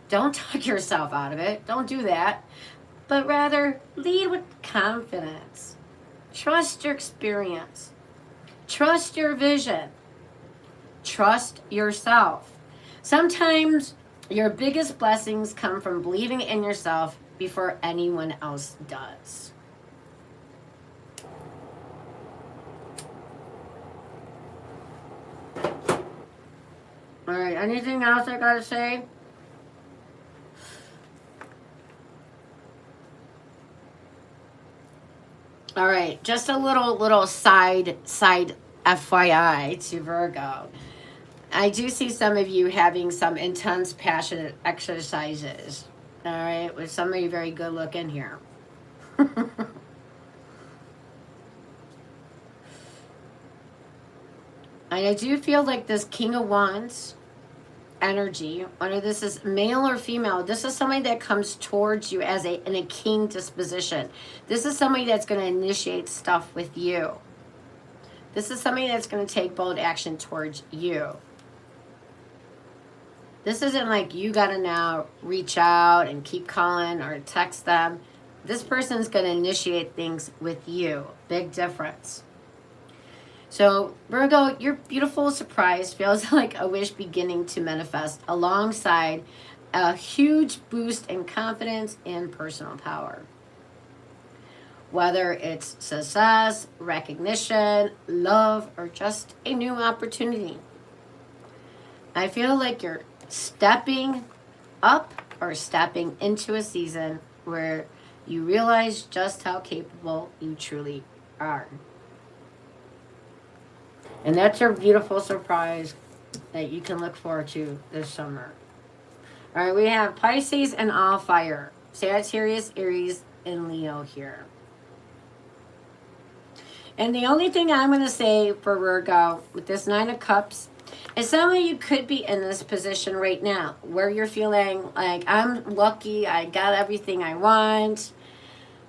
don't talk yourself out of it. Don't do that. But rather, lead with confidence. Trust your experience. Trust your vision. Trust yourself. Sometimes your biggest blessings come from believing in yourself before anyone else does. All right, anything else I gotta say? All right, just a little side FYI to Virgo. I do see some of you having some intense, passionate exercises. All right, with some of you very good looking here. And I do feel like this King of Wands energy, whether this is male or female, this is somebody that comes towards you as in a king disposition. This is somebody that's going to initiate stuff with you. This is somebody that's going to take bold action towards you. This isn't like you got to now reach out and keep calling or text them. This person's going to initiate things with you. Big difference. So, Virgo, your beautiful surprise feels like a wish beginning to manifest alongside a huge boost in confidence and personal power. Whether it's success, recognition, love, or just a new opportunity. I feel like you're stepping up or stepping into a season where you realize just how capable you truly are. And that's your beautiful surprise that you can look forward to this summer. All right, we have Pisces and all fire. Sagittarius, Aries, and Leo here. And the only thing I'm going to say for Virgo with this Nine of Cups is some of you could be in this position right now where you're feeling like, I'm lucky, I got everything I want,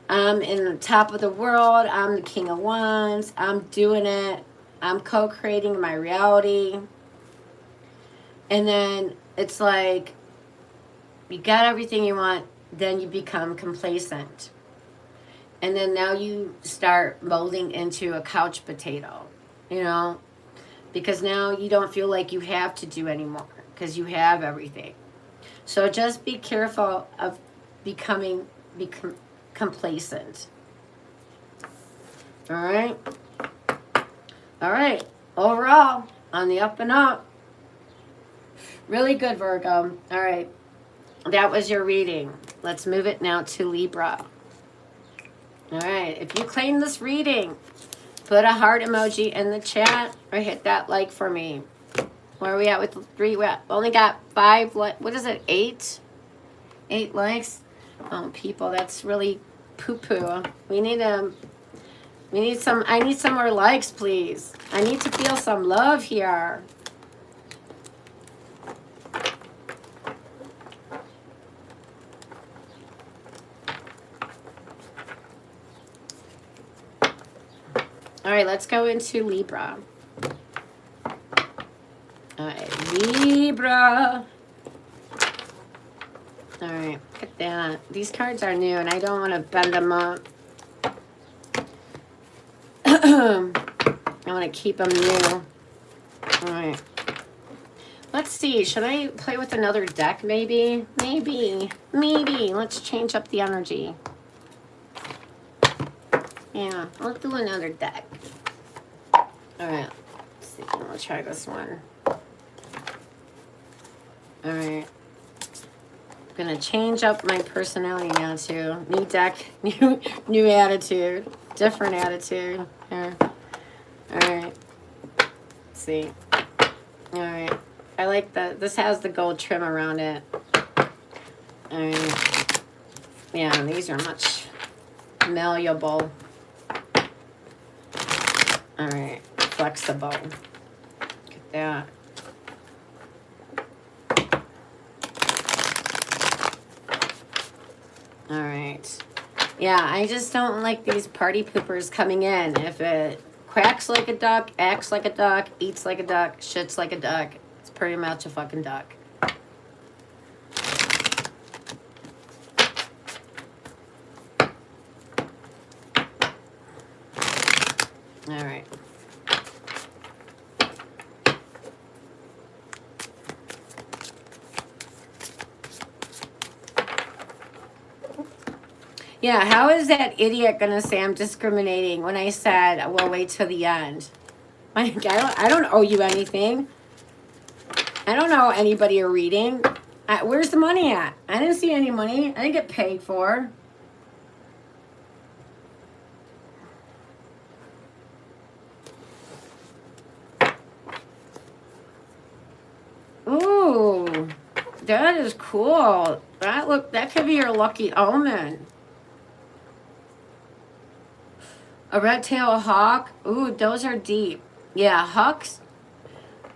I'm in the top of the world, I'm the King of Wands, I'm doing it, I'm co-creating my reality. And then it's like, you got everything you want, then you become complacent. And then now you start molding into a couch potato, you know, because now you don't feel like you have to do anymore because you have everything. So just be careful of becoming complacent. All right. All right. Overall, on the up and up. Really good, Virgo. All right. That was your reading. Let's move it now to Libra. All right, if you claim this reading, put a heart emoji in the chat or hit that like for me. Where are we at with 3? We only got 5, what is it, 8? 8 likes? Oh, people, that's really poo-poo. I need some more likes, please. I need to feel some love here. All right, let's go into Libra. All right, Libra. All right, look at that. These cards are new, and I don't want to bend them up. I want to keep them new. All right. Let's see. Should I play with another deck, maybe? Maybe. Let's change up the energy. Yeah, I'll do another deck. All right, let's see. I'll try this one. All right. I'm gonna change up my personality now too. New deck, new attitude, different attitude. Here. All right. Let's see. All right. I like that. This has the gold trim around it. All right. Yeah, these are much malleable. All right, flexible. Look at that. All right. Yeah, I just don't like these party poopers coming in. If it quacks like a duck, acts like a duck, eats like a duck, shits like a duck, it's pretty much a fucking duck. All right. Yeah, how is that idiot going to say I'm discriminating when I said we'll wait till the end? Like, I don't owe you anything. I don't owe anybody a reading. Where's the money at? I didn't see any money. I didn't get paid for. Ooh, that is cool. That could be your lucky omen. A red-tailed hawk. Ooh, those are deep. Yeah, hawks.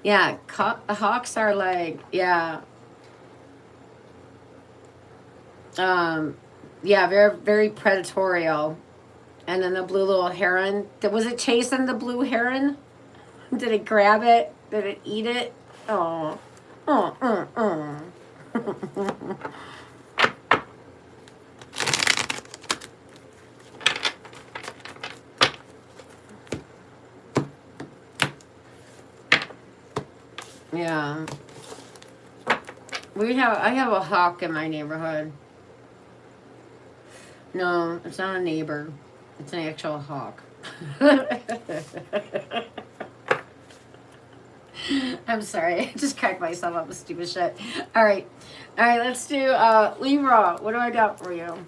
Yeah, hawks are like, yeah. Yeah, very, very predatorial. And then the blue little heron. Was it chasing the blue heron? Did it grab it? Did it eat it? Oh. Yeah. I have a hawk in my neighborhood. No, it's not a neighbor. It's an actual hawk. I'm sorry. I just cracked myself up with stupid shit. All right. All right, let's do Libra. What do I got for you?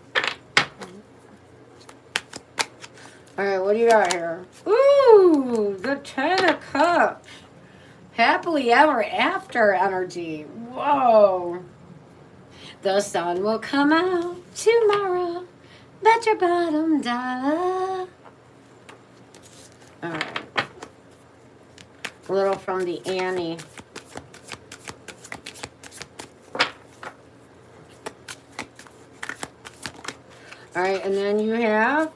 All right, what do you got here? Ooh, the Ten of Cups. Happily ever after energy. Whoa. The sun will come out tomorrow. Bet your bottom dollar. All right. A little from the Annie. All right, and then you have,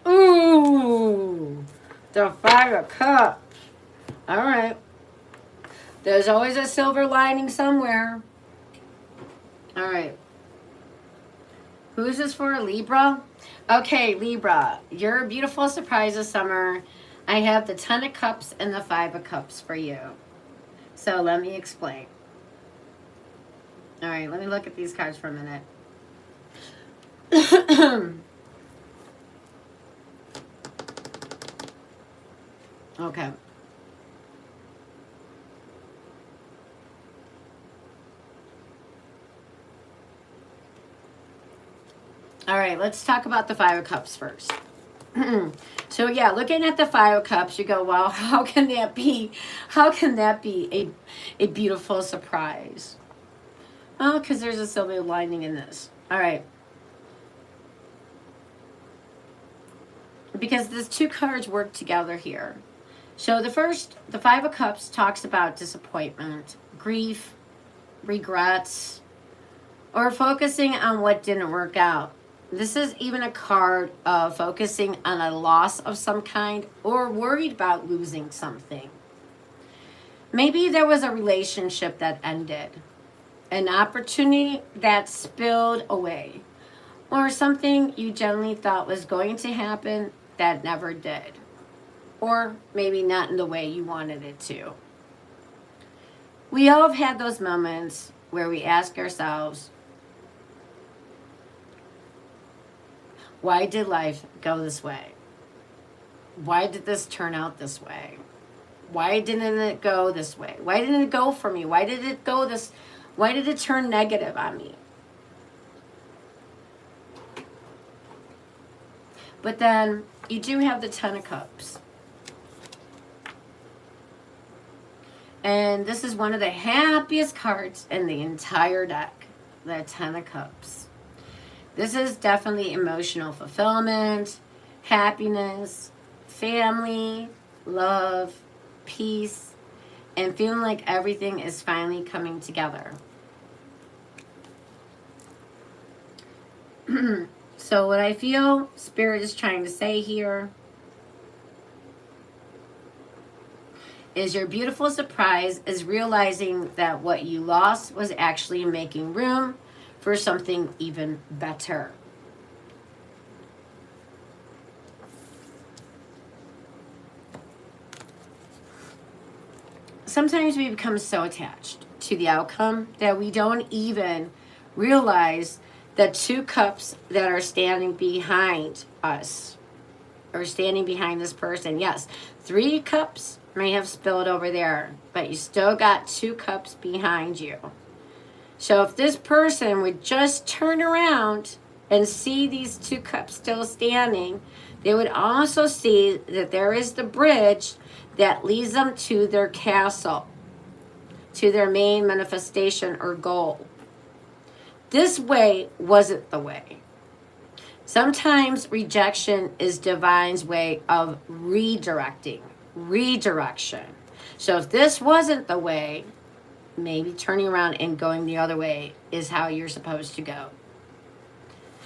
ooh, the Five of Cups. All right. There's always a silver lining somewhere. All right. Who's this for? Libra? Okay, Libra. Your beautiful surprise this summer. I have the Ten of Cups and the Five of Cups for you. So let me explain. All right, let me look at these cards for a minute. Okay. All right, let's talk about the Five of Cups first. So yeah, looking at the Five of Cups, you go, well, how can that be? How can that be a beautiful surprise? Oh, because there's a silver lining in this. All right. Because these two cards work together here. So the Five of Cups talks about disappointment, grief, regrets, or focusing on what didn't work out. This is even a card of focusing on a loss of some kind or worried about losing something. Maybe there was a relationship that ended, an opportunity that spilled away, or something you generally thought was going to happen that never did, or maybe not in the way you wanted it to. We all have had those moments where we ask ourselves, why did life go this way? Why did this turn out this way? Why didn't it go this way? Why didn't it go for me? Why did it go this? Why did it turn negative on me? But then you do have the Ten of Cups. And this is one of the happiest cards in the entire deck, the Ten of Cups. This is definitely emotional fulfillment, happiness, family, love, peace, and feeling like everything is finally coming together. So what I feel Spirit is trying to say here is your beautiful surprise is realizing that what you lost was actually making room for something even better. Sometimes we become so attached to the outcome that we don't even realize that two cups that are standing behind us or standing behind this person. Yes, 3 cups may have spilled over there, but you still got 2 cups behind you. So if this person would just turn around and see these 2 cups still standing, they would also see that there is the bridge that leads them to their castle, to their main manifestation or goal. This way wasn't the way. Sometimes rejection is divine's way of redirection. So if this wasn't the way, maybe turning around and going the other way is how you're supposed to go.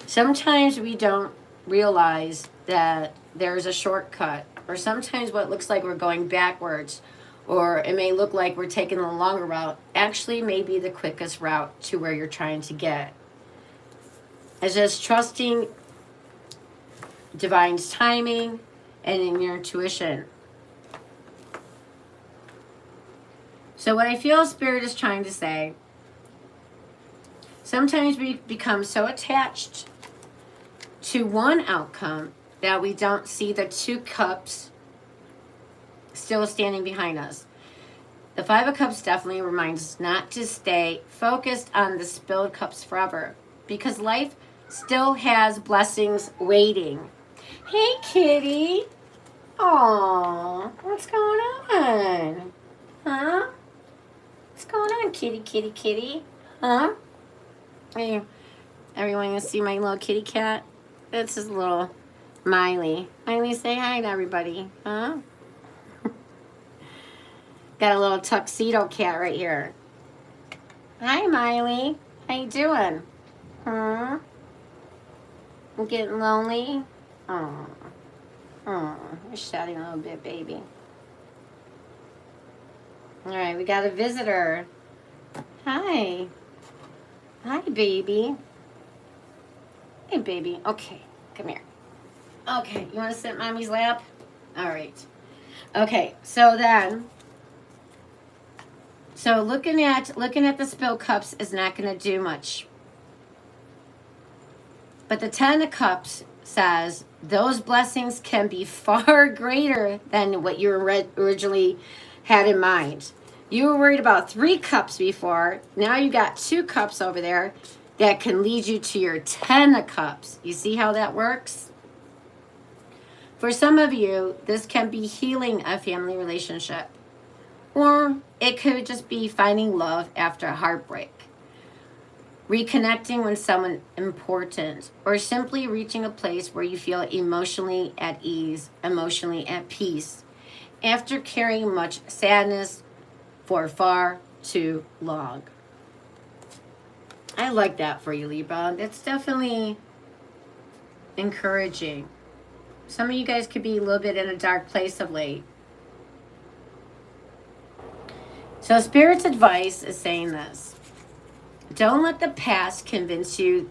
Sometimes we don't realize that there's a shortcut, or sometimes what looks like we're going backwards, or it may look like we're taking the longer route, actually may be the quickest route to where you're trying to get. It's just trusting divine's timing and in your intuition. So what I feel Spirit is trying to say, sometimes we become so attached to one outcome that we don't see the 2 cups still standing behind us. The Five of Cups definitely reminds us not to stay focused on the spilled cups forever, because life still has blessings waiting. Hey, kitty. Aw, what's going on? Huh? What's going on, kitty, kitty, kitty? Huh? Hey, everyone can see my little kitty cat? This is little Miley. Miley, say hi to everybody. Huh? Got a little tuxedo cat right here. Hi, Miley. How you doing? Huh? You getting lonely? Oh, you're shouting a little bit, baby. All right, we got a visitor. Hi. Hi, baby. Hey, baby. Okay, come here. Okay, you want to sit in Mommy's lap? All right. Okay, so looking at the spill cups is not going to do much. But the Ten of Cups says those blessings can be far greater than what you originally had in mind. You were worried about 3 cups before. Now you got 2 cups over there that can lead you to your 10 of Cups. You see how that works? For some of you, this can be healing a family relationship. Or it could just be finding love after a heartbreak, reconnecting with someone important, or simply reaching a place where you feel emotionally at ease, emotionally at peace, after carrying much sadness for far too long. I like that for you, Libra. That's definitely encouraging. Some of you guys could be a little bit in a dark place of late. So Spirit's advice is saying this. Don't let the past convince you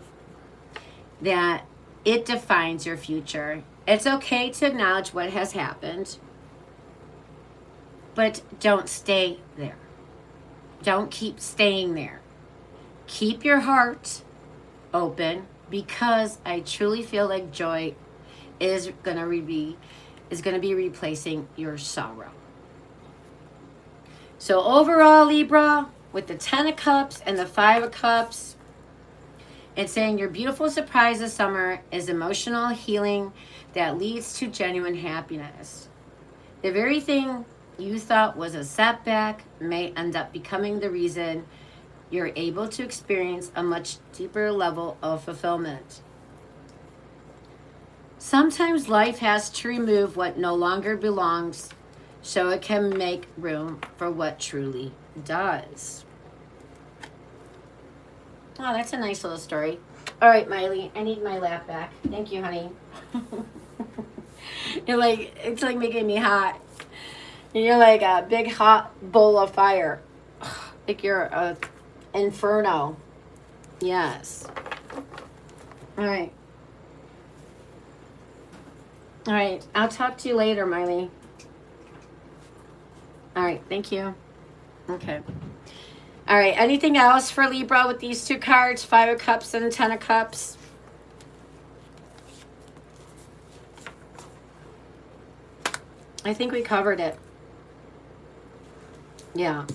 that it defines your future. It's okay to acknowledge what has happened, but don't stay there. Don't keep staying there. Keep your heart open, because I truly feel like joy is going to be replacing your sorrow. So overall, Libra, with the 10 of Cups and the 5 of Cups, it's saying your beautiful surprise this summer is emotional healing that leads to genuine happiness. The very thing you thought was a setback may end up becoming the reason you're able to experience a much deeper level of fulfillment. Sometimes life has to remove what no longer belongs so it can make room for what truly does. Oh, that's a nice little story. All right, Miley, I need my lap back. Thank you, honey. It's like making me hot. You're like a big hot bowl of fire. Like you're a inferno. Yes. All right. All right. I'll talk to you later, Miley. All right. Thank you. Okay. All right. Anything else for Libra with these 2 cards? 5 of Cups and 10 of Cups. I think we covered it. Yeah.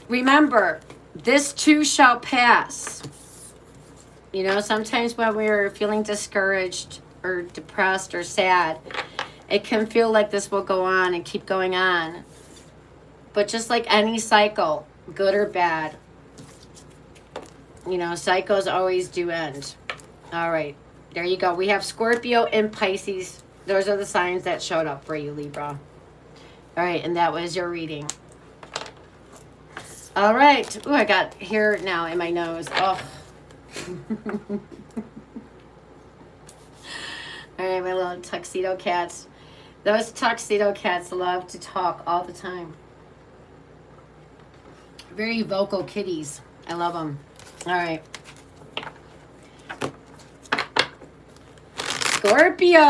Remember, this too shall pass. You know, sometimes when we're feeling discouraged or depressed or sad, it can feel like this will go on and keep going on. But just like any cycle, good or bad, you know, cycles always do end. All right, there you go. We have Scorpio and Pisces. Those are the signs that showed up for you, Libra. All right, and that was your reading. All right. Ooh, I got hair now in my nose. Oh. All right, my little tuxedo cats. Those tuxedo cats love to talk all the time. Very vocal kitties. I love them. All right. Scorpio.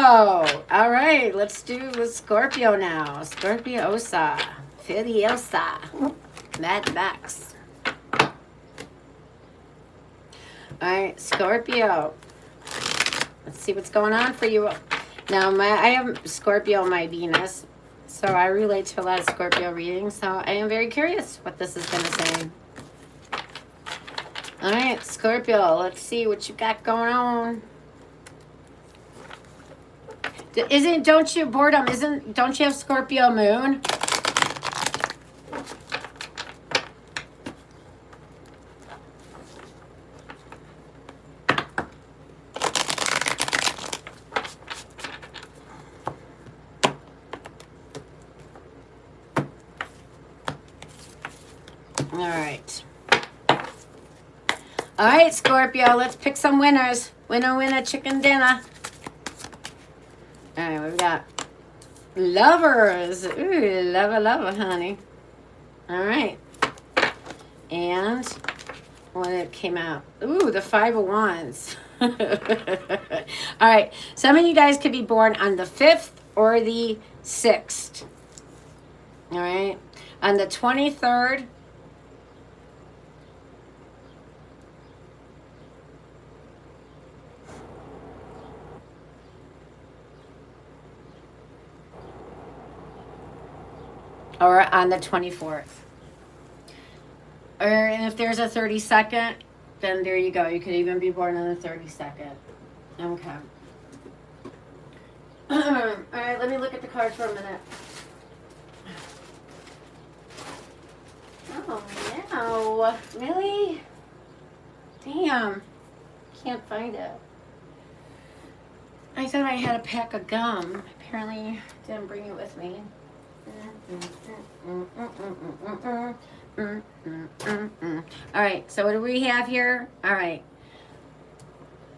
All right, let's do Scorpio now. Scorpiosa. Furiosa. Mad Max. All right, Scorpio. Let's see what's going on for you. Now, I have Scorpio, my Venus. So I relate to a lot of Scorpio readings, so I am very curious what this is going to say. All right, Scorpio, let's see what you got going on. Don't you have Scorpio moon? All right, Scorpio, let's pick some winners. Winner, winner, chicken dinner. All right, we've got lovers. Ooh, lover, lover, honey. All right. And what it came out. Ooh, the 5 of Wands. All right. Some of you guys could be born on the 5th or the 6th. All right. On the 23rd. Or on the 24th. And if there's a 32nd, then there you go. You could even be born on the 32nd. Okay. All right, let me look at the card for a minute. Oh, no. Really? Damn. Can't find it. I thought I had a pack of gum. Apparently, didn't bring it with me. All right, so what do we have here? All right.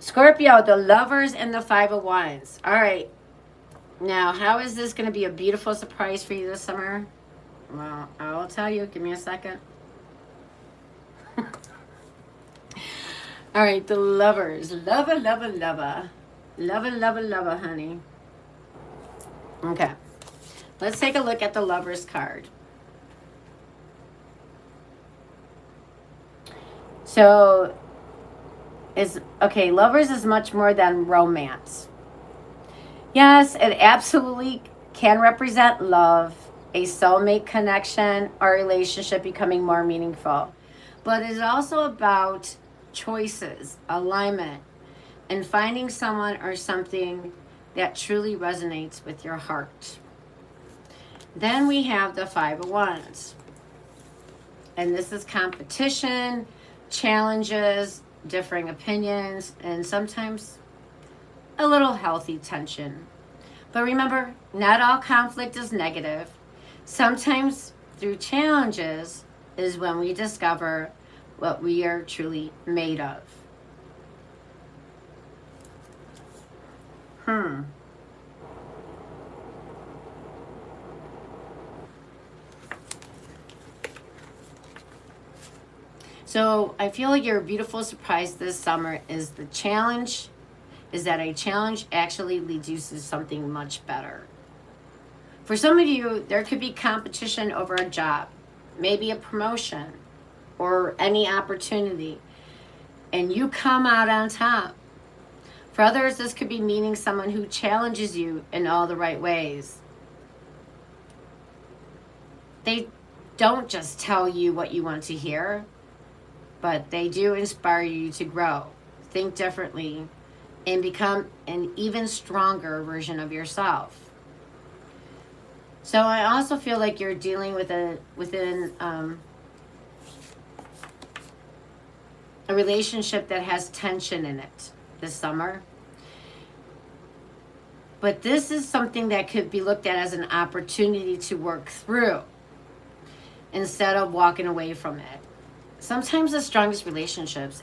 Scorpio, the lovers and the 5 of Wands. All right. Now, how is this going to be a beautiful surprise for you this summer? Well, I'll tell you. Give me a second. All right, the lovers. Lover, lover, lover. Lover, lover, lover, honey. Okay. Let's take a look at the lovers card. So, lovers is much more than romance. Yes, it absolutely can represent love, a soulmate connection, or relationship becoming more meaningful. But it is also about choices, alignment, and finding someone or something that truly resonates with your heart. Then we have the 5 of Wands. And this is competition, challenges, differing opinions, and sometimes a little healthy tension. But remember, not all conflict is negative. Sometimes through challenges is when we discover what we are truly made of. So I feel like your beautiful surprise this summer is the challenge, is that a challenge actually leads you to something much better. For some of you, there could be competition over a job, maybe a promotion, or any opportunity, and you come out on top. For others, this could be meeting someone who challenges you in all the right ways. They don't just tell you what you want to hear, but they do inspire you to grow, think differently, and become an even stronger version of yourself. So I also feel like you're dealing with within a relationship that has tension in it this summer. But this is something that could be looked at as an opportunity to work through instead of walking away from it. Sometimes the strongest relationships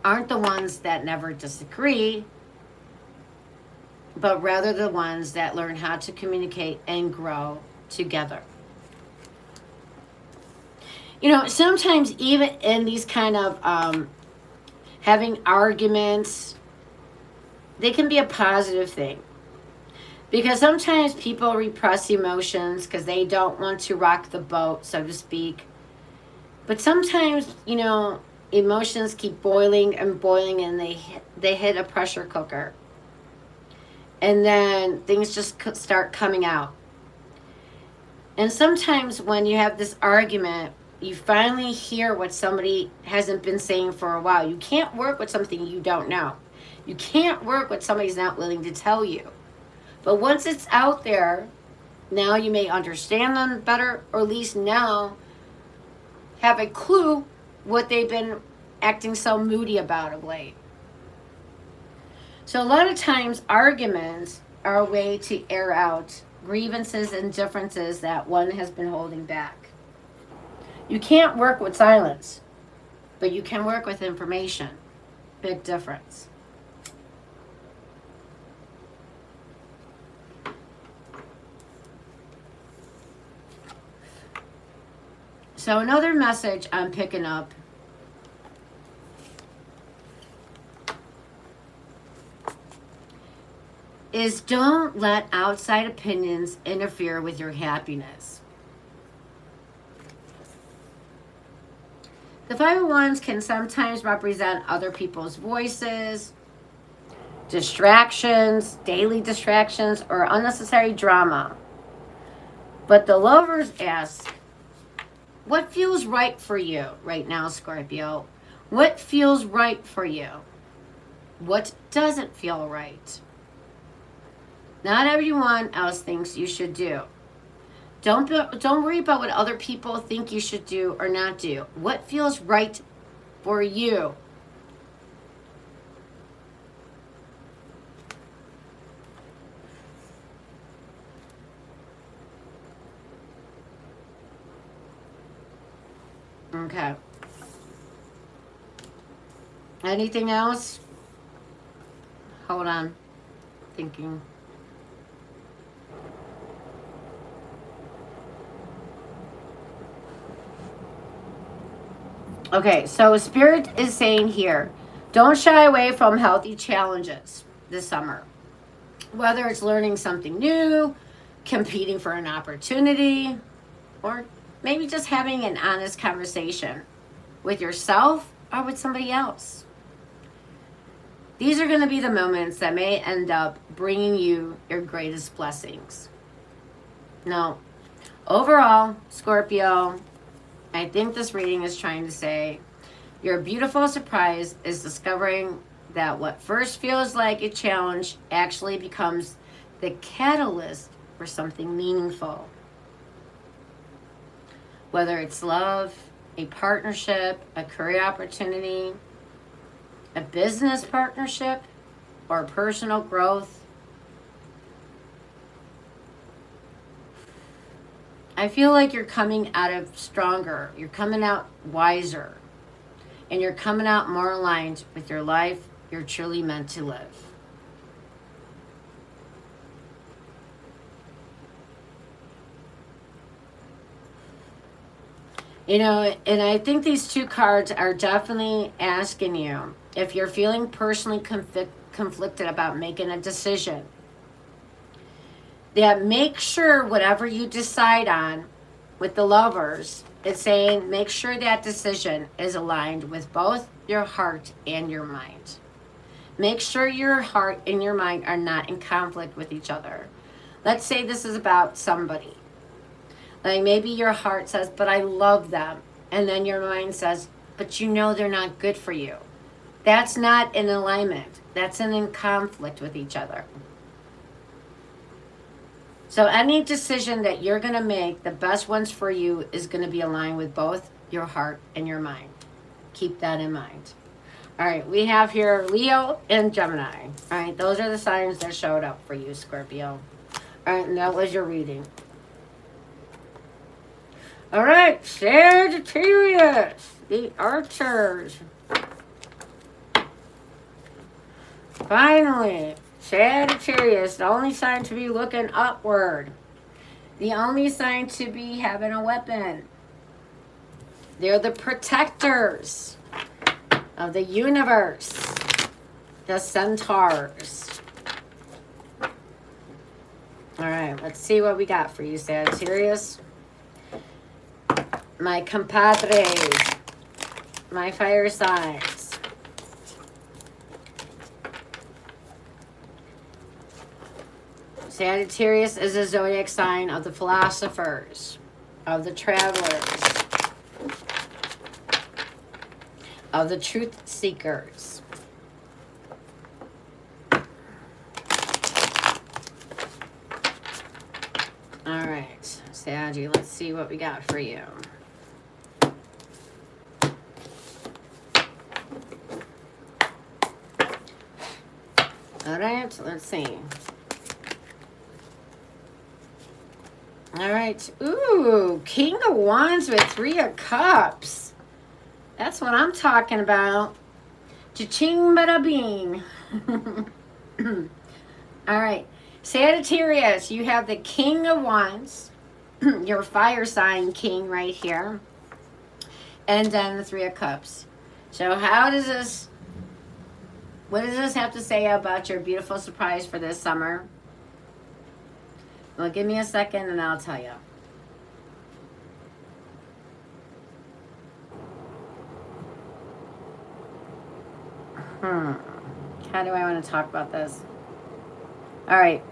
aren't the ones that never disagree, but rather the ones that learn how to communicate and grow together. You know, sometimes even in these kind of having arguments, they can be a positive thing. Because sometimes people repress emotions because they don't want to rock the boat, so to speak. But sometimes, you know, emotions keep boiling and boiling, and they hit a pressure cooker. And then things just start coming out. And sometimes when you have this argument, you finally hear what somebody hasn't been saying for a while. You can't work with something you don't know. You can't work with somebody's not willing to tell you. But once it's out there, now you may understand them better, or at least now have a clue what they've been acting so moody about of late. So a lot of times arguments are a way to air out grievances and differences that one has been holding back. You can't work with silence, but you can work with information. Big difference. So another message I'm picking up is don't let outside opinions interfere with your happiness. The 501s can sometimes represent other people's voices, distractions, daily distractions, or unnecessary drama. But the lovers ask, what feels right for you right now, Scorpio? What feels right for you? What doesn't feel right? Not everyone else thinks you should do. Don't worry about what other people think you should do or not do. What feels right for you? Okay. Anything else? Hold on. Thinking. Okay, so Spirit is saying here, don't shy away from healthy challenges this summer. Whether it's learning something new, competing for an opportunity, or maybe just having an honest conversation with yourself or with somebody else. These are going to be the moments that may end up bringing you your greatest blessings. Now, overall, Scorpio, I think this reading is trying to say your beautiful surprise is discovering that what first feels like a challenge actually becomes the catalyst for something meaningful. Whether it's love, a partnership, a career opportunity, a business partnership, or personal growth. I feel like you're coming out of stronger, you're coming out wiser, and you're coming out more aligned with your life you're truly meant to live. You know, and I think these two cards are definitely asking you if you're feeling personally conflicted about making a decision, that make sure whatever you decide on with the lovers, it's saying make sure that decision is aligned with both your heart and your mind. Make sure your heart and your mind are not in conflict with each other. Let's say this is about somebody. Like maybe your heart says, but I love them. And then your mind says, but you know they're not good for you. That's not in alignment. That's in conflict with each other. So any decision that you're going to make, the best ones for you is going to be aligned with both your heart and your mind. Keep that in mind. All right, we have here Leo and Gemini. All right, those are the signs that showed up for you, Scorpio. All right, and that was your reading. All right, Sagittarius, the Archers. Finally, Sagittarius, the only sign to be looking upward. The only sign to be having a weapon. They're the protectors of the universe. The Centaurs. All right, let's see what we got for you, Sagittarius. My compadres, my fire signs. Sagittarius is a zodiac sign of the philosophers, of the travelers, of the truth seekers. All right, Saggy, let's see what we got for you. All right, let's see. All right. Ooh, King of Wands with 3 of Cups. That's what I'm talking about. Cha-ching, bada bing. All right. Sagittarius, you have the King of Wands, your fire sign king right here, and then the 3 of Cups. So how does this, what does this have to say about your beautiful surprise for this summer? Well, give me a second and I'll tell you. How do I want to talk about this? All right.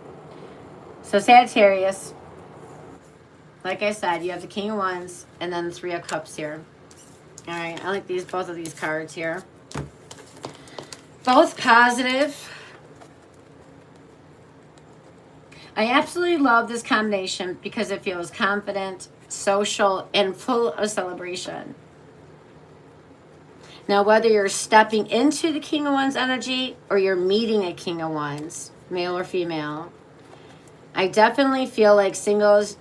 So Sagittarius, like I said, you have the King of Wands and then the 3 of Cups here. All right. I like both of these cards here. Both positive. I absolutely love this combination because it feels confident, social, and full of celebration. Now, whether you're stepping into the King of Wands energy or you're meeting a King of Wands, male or female, I definitely feel like singles,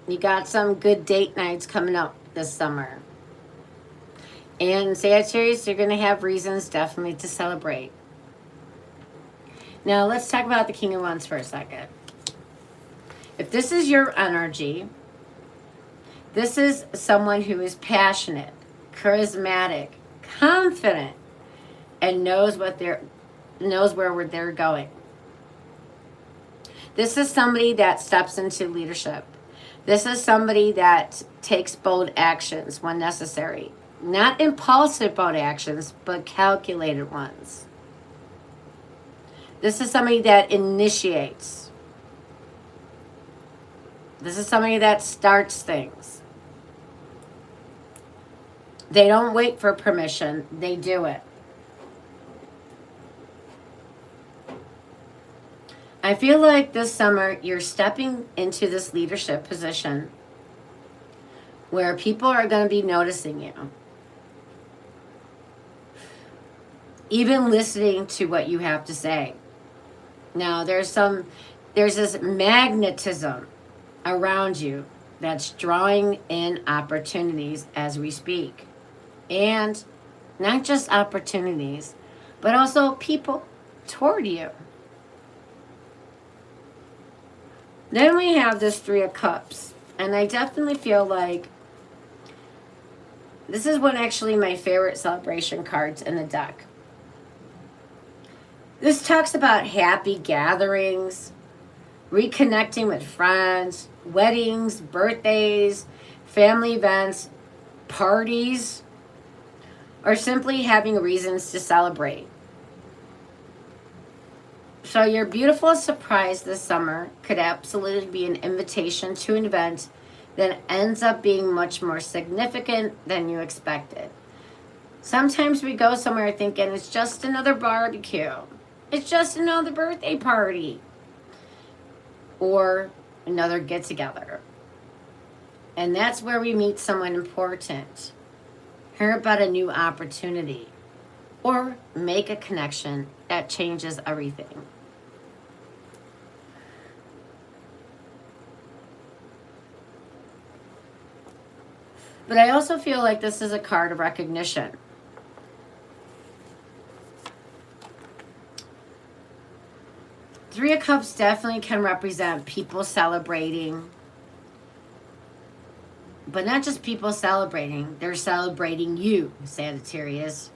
you got some good date nights coming up this summer. And Sagittarius, you're going to have reasons definitely to celebrate. Now, let's talk about the King of Wands for a second. If this is your energy, this is someone who is passionate, charismatic, confident, and knows where they're going. This is somebody that steps into leadership. This is somebody that takes bold actions when necessary. Not impulsive bold actions, but calculated ones. This is somebody that initiates. This is somebody that starts things. They don't wait for permission. They do it. I feel like this summer you're stepping into this leadership position where people are going to be noticing you. Even listening to what you have to say. Now, there's this magnetism around you that's drawing in opportunities as we speak. And not just opportunities, but also people toward you. Then we have this 3 of Cups. And I definitely feel like this is one actually my favorite celebration cards in the deck. This talks about happy gatherings, reconnecting with friends, weddings, birthdays, family events, parties, or simply having reasons to celebrate. So your beautiful surprise this summer could absolutely be an invitation to an event that ends up being much more significant than you expected. Sometimes we go somewhere thinking it's just another barbecue. It's just another birthday party. Or another get-together. And that's where we meet someone important. Hear about a new opportunity. Or make a connection that changes everything. But I also feel like this is a card of recognition. Three of Cups definitely can represent people celebrating. But not just people celebrating. They're celebrating you, Sagittarius.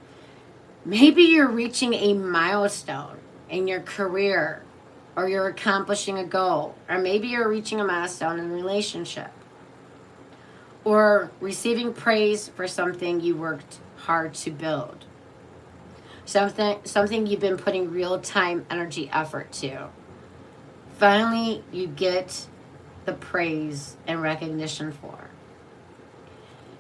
Maybe you're reaching a milestone in your career. Or you're accomplishing a goal. Or maybe you're reaching a milestone in a relationship. Or receiving praise for something you worked hard to build. Something you've been putting real time, energy, effort to. finally you get the praise and recognition for.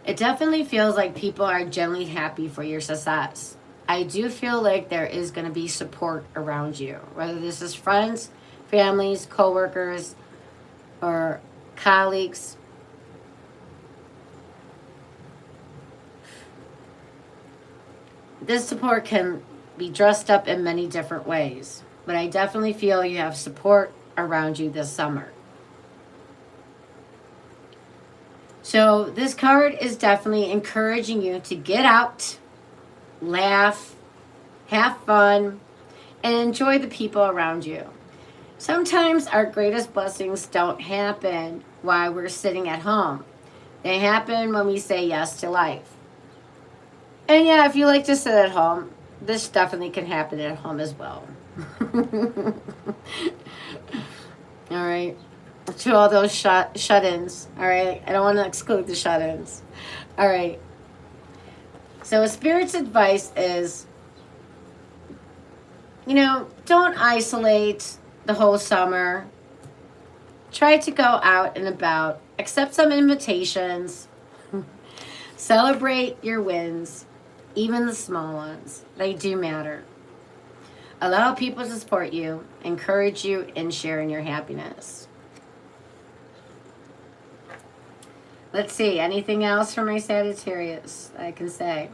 It definitely feels like people are genuinely happy for your success. I do feel like there is going to be support around you, whether this is friends, families, coworkers, or colleagues. This support can be dressed up in many different ways, but I definitely feel you have support around you this summer. So this card is definitely encouraging you to get out, laugh, have fun, and enjoy the people around you. Sometimes our greatest blessings don't happen while we're sitting at home. They happen when we say yes to life. And yeah, if you like to sit at home, this definitely can happen at home as well. All right. To all those shut-ins. All right. I don't want to exclude the shut-ins. All right. So Spirit's advice is, don't isolate the whole summer. Try to go out and about. Accept some invitations. Celebrate your wins, even the small ones. They do matter. Allow people to support you, encourage you in sharing your happiness. Let's see, anything else for my Sagittarius I can say?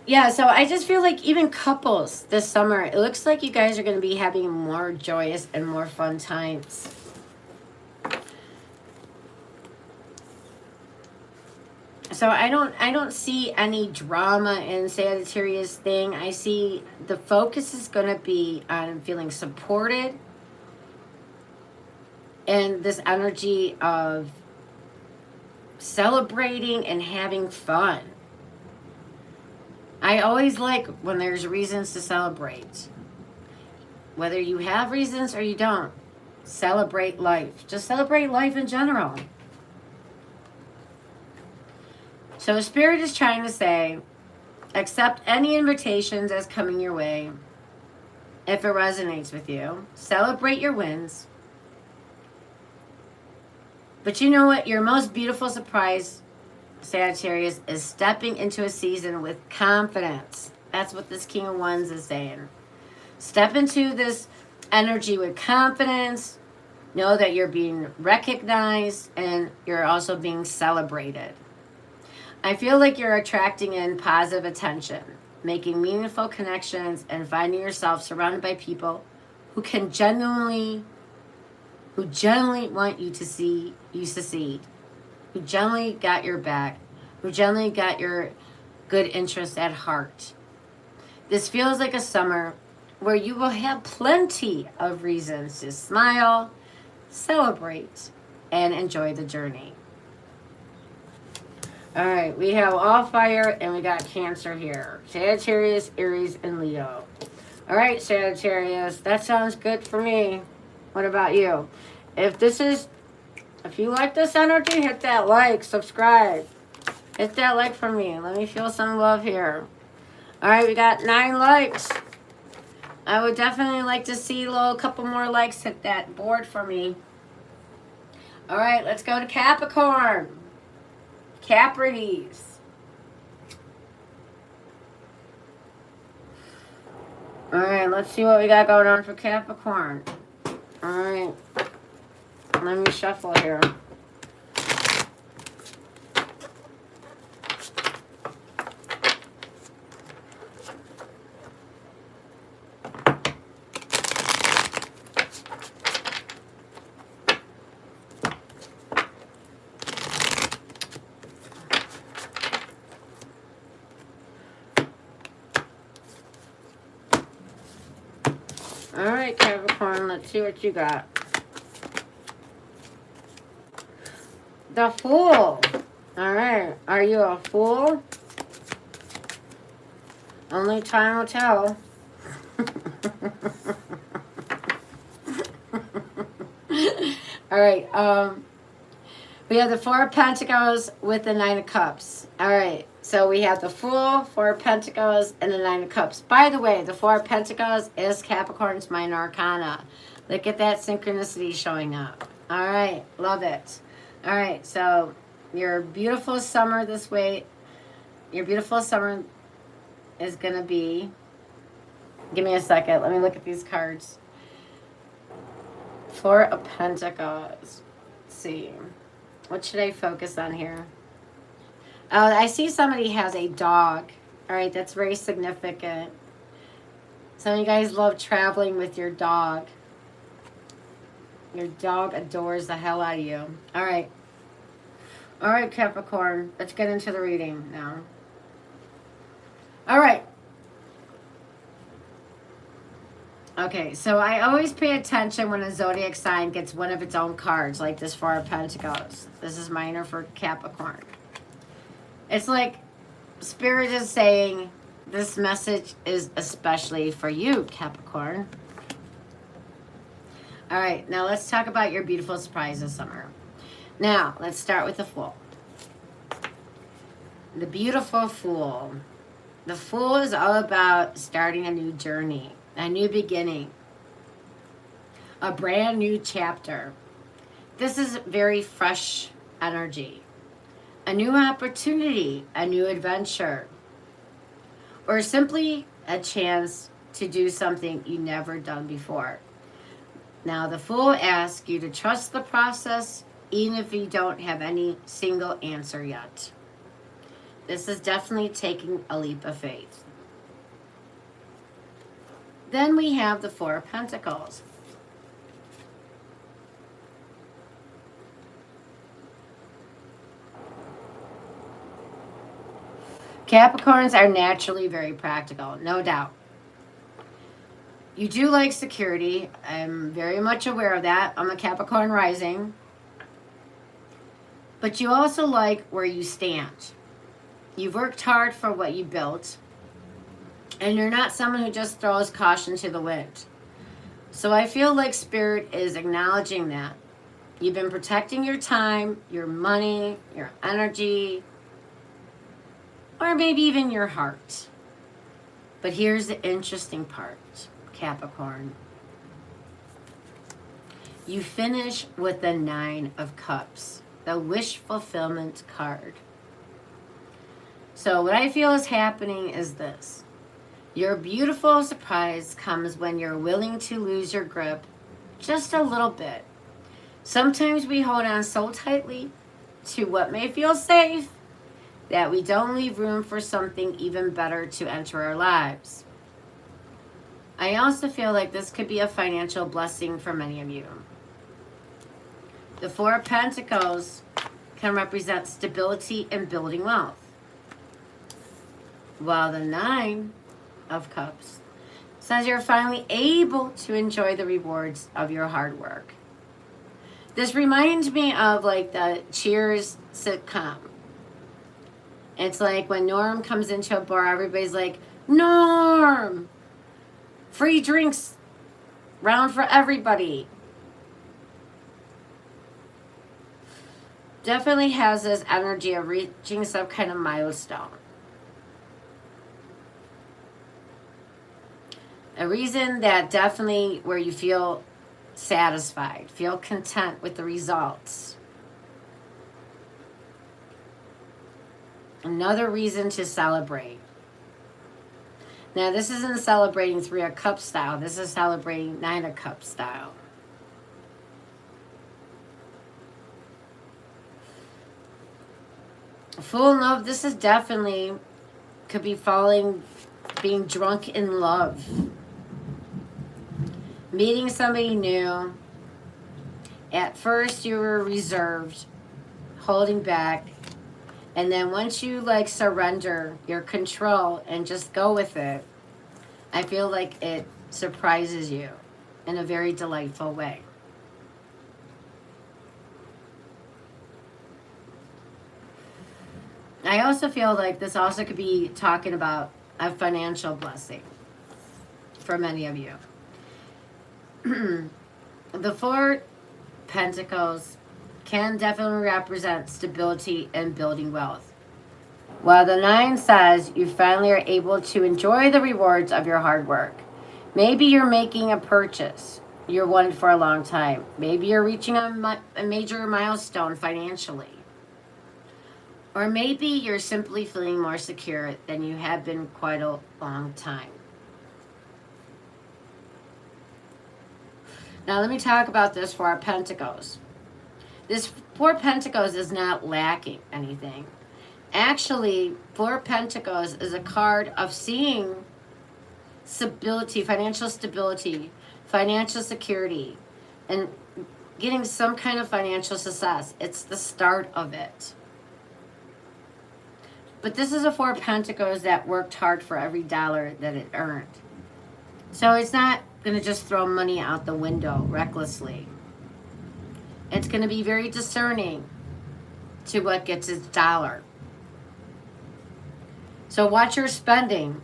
Yeah, so I just feel like even couples this summer, it looks like you guys are going to be having more joyous and more fun times. So I don't see any drama in Sagittarius thing. I see the focus is going to be on feeling supported and this energy of celebrating and having fun. I always like when there's reasons to celebrate. Whether you have reasons or you don't, celebrate life. Just celebrate life in general. So Spirit is trying to say, accept any invitations as coming your way. If it resonates with you, celebrate your wins. But you know what? Your most beautiful surprise, Sagittarius, is stepping into a season with confidence. That's what this King of Wands is saying. Step into this energy with confidence. Know that you're being recognized and you're also being celebrated. I feel like you're attracting in positive attention, making meaningful connections, and finding yourself surrounded by people who genuinely want you to see you succeed, who genuinely got your back, who genuinely got your good interests at heart. This feels like a summer where you will have plenty of reasons to smile, celebrate, and enjoy the journey. All right, we have all fire and we got Cancer here. Sagittarius, Aries, and Leo. All right, Sagittarius, that sounds good for me. What about you? If you like this energy, hit that like, subscribe. Hit that like for me. Let me feel some love here. All right, we got 9 likes. I would definitely like to see a couple more likes hit that board for me. All right, let's go to Capricorn. Caprides. All right, let's see what we got going on for Capricorn. All right, let me shuffle here. All right, Capricorn, let's see what you got. The Fool. All right, are you a fool? Only time will tell. All right. We have the Four of Pentacles with the Nine of Cups. All right. So we have the Fool, Four of Pentacles, and the Nine of Cups. By the way, the Four of Pentacles is Capricorn's minor arcana. Look at that synchronicity showing up. All right. Love it. All right. So your beautiful summer this way, your beautiful summer is going to be, give me a second. Let me look at these cards. Four of Pentacles. Let's see. What should I focus on here? Oh, I see somebody has a dog. All right, that's very significant. Some of you guys love traveling with your dog. Your dog adores the hell out of you. All right. All right, Capricorn. Let's get into the reading now. All right. Okay, so I always pay attention when a zodiac sign gets one of its own cards, like this Four of Pentacles. This is minor for Capricorn. It's like Spirit is saying this message is especially for you, Capricorn. All right, now let's talk about your beautiful surprise this summer. Now, let's start with the Fool. The beautiful Fool. The Fool is all about starting a new journey. A new beginning, a brand new chapter. This is very fresh energy, a new opportunity, a new adventure, or simply a chance to do something you never done before. Now, the Fool asks you to trust the process, even if you don't have any single answer yet. This is definitely taking a leap of faith. Then we have the Four of Pentacles. Capricorns are naturally very practical, no doubt. You do like security. I'm very much aware of that. I'm a Capricorn rising. But you also like where you stand. You've worked hard for what you built. And you're not someone who just throws caution to the wind. So I feel like Spirit is acknowledging that. You've been protecting your time, your money, your energy, or maybe even your heart. But here's the interesting part, Capricorn. You finish with the Nine of Cups, the wish fulfillment card. So what I feel is happening is this. Your beautiful surprise comes when you're willing to lose your grip just a little bit. Sometimes we hold on so tightly to what may feel safe that we don't leave room for something even better to enter our lives. I also feel like this could be a financial blessing for many of you. The Four of Pentacles can represent stability and building wealth, while the Nine of Cups says you're finally able to enjoy the rewards of your hard work. This reminds me of like the Cheers sitcom. It's like when Norm comes into a bar, everybody's like, Norm! Free drinks round for everybody. Definitely has this energy of reaching some kind of milestone. A reason that definitely where you feel satisfied, feel content with the results. Another reason to celebrate. Now, this isn't celebrating Three of Cups style. This is celebrating Nine of Cups style. Full in love, this is definitely could be being drunk in love. Meeting somebody new. At first you were reserved, holding back. And then once you like surrender your control and just go with it, I feel like it surprises you in a very delightful way. I also feel like this also could be talking about a financial blessing for many of you. The Four Pentacles can definitely represent stability and building wealth. While the 9 says you finally are able to enjoy the rewards of your hard work. Maybe you're making a purchase you're wanted for a long time. Maybe you're reaching a major milestone financially. Or maybe you're simply feeling more secure than you have been quite a long time. Now let me talk about this for our Pentacles. This 4 Pentacles is not lacking anything. Actually, 4 Pentacles is a card of seeing stability, financial security, and getting some kind of financial success. It's the start of it. But this is a 4 Pentacles that worked hard for every dollar that it earned. So it's not going to just throw money out the window recklessly. It's going to be very discerning to what gets its dollar. So watch your spending.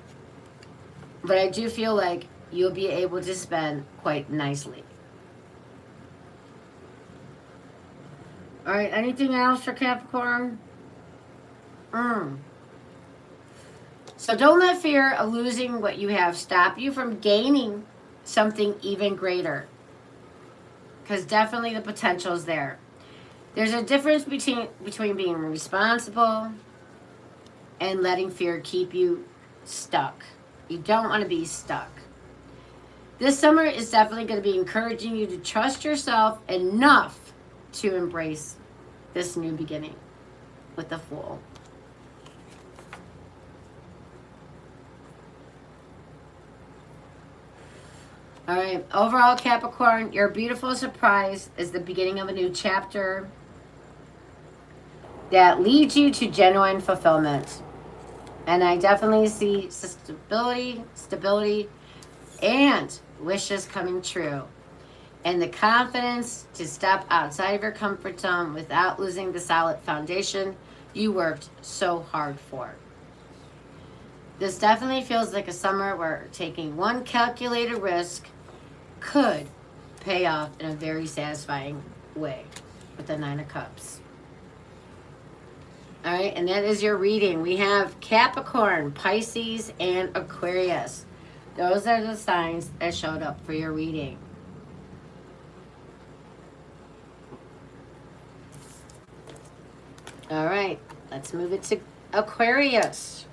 But I do feel like you'll be able to spend quite nicely. All right, anything else for Capricorn? So don't let fear of losing what you have stop you from gaining something even greater. Because definitely the potential is there. There's a difference between being responsible and letting fear keep you stuck. You don't want to be stuck. This summer is definitely going to be encouraging you to trust yourself enough to embrace this new beginning with the Fool. All right, overall Capricorn, your beautiful surprise is the beginning of a new chapter that leads you to genuine fulfillment. And I definitely see stability, and wishes coming true. And the confidence to step outside of your comfort zone without losing the solid foundation you worked so hard for. This definitely feels like a summer where taking one calculated risk could pay off in a very satisfying way with the 9 of Cups. All right, and that is your reading. We have Capricorn, Pisces, and Aquarius. Those are the signs that showed up for your reading. All right, let's move it to Aquarius.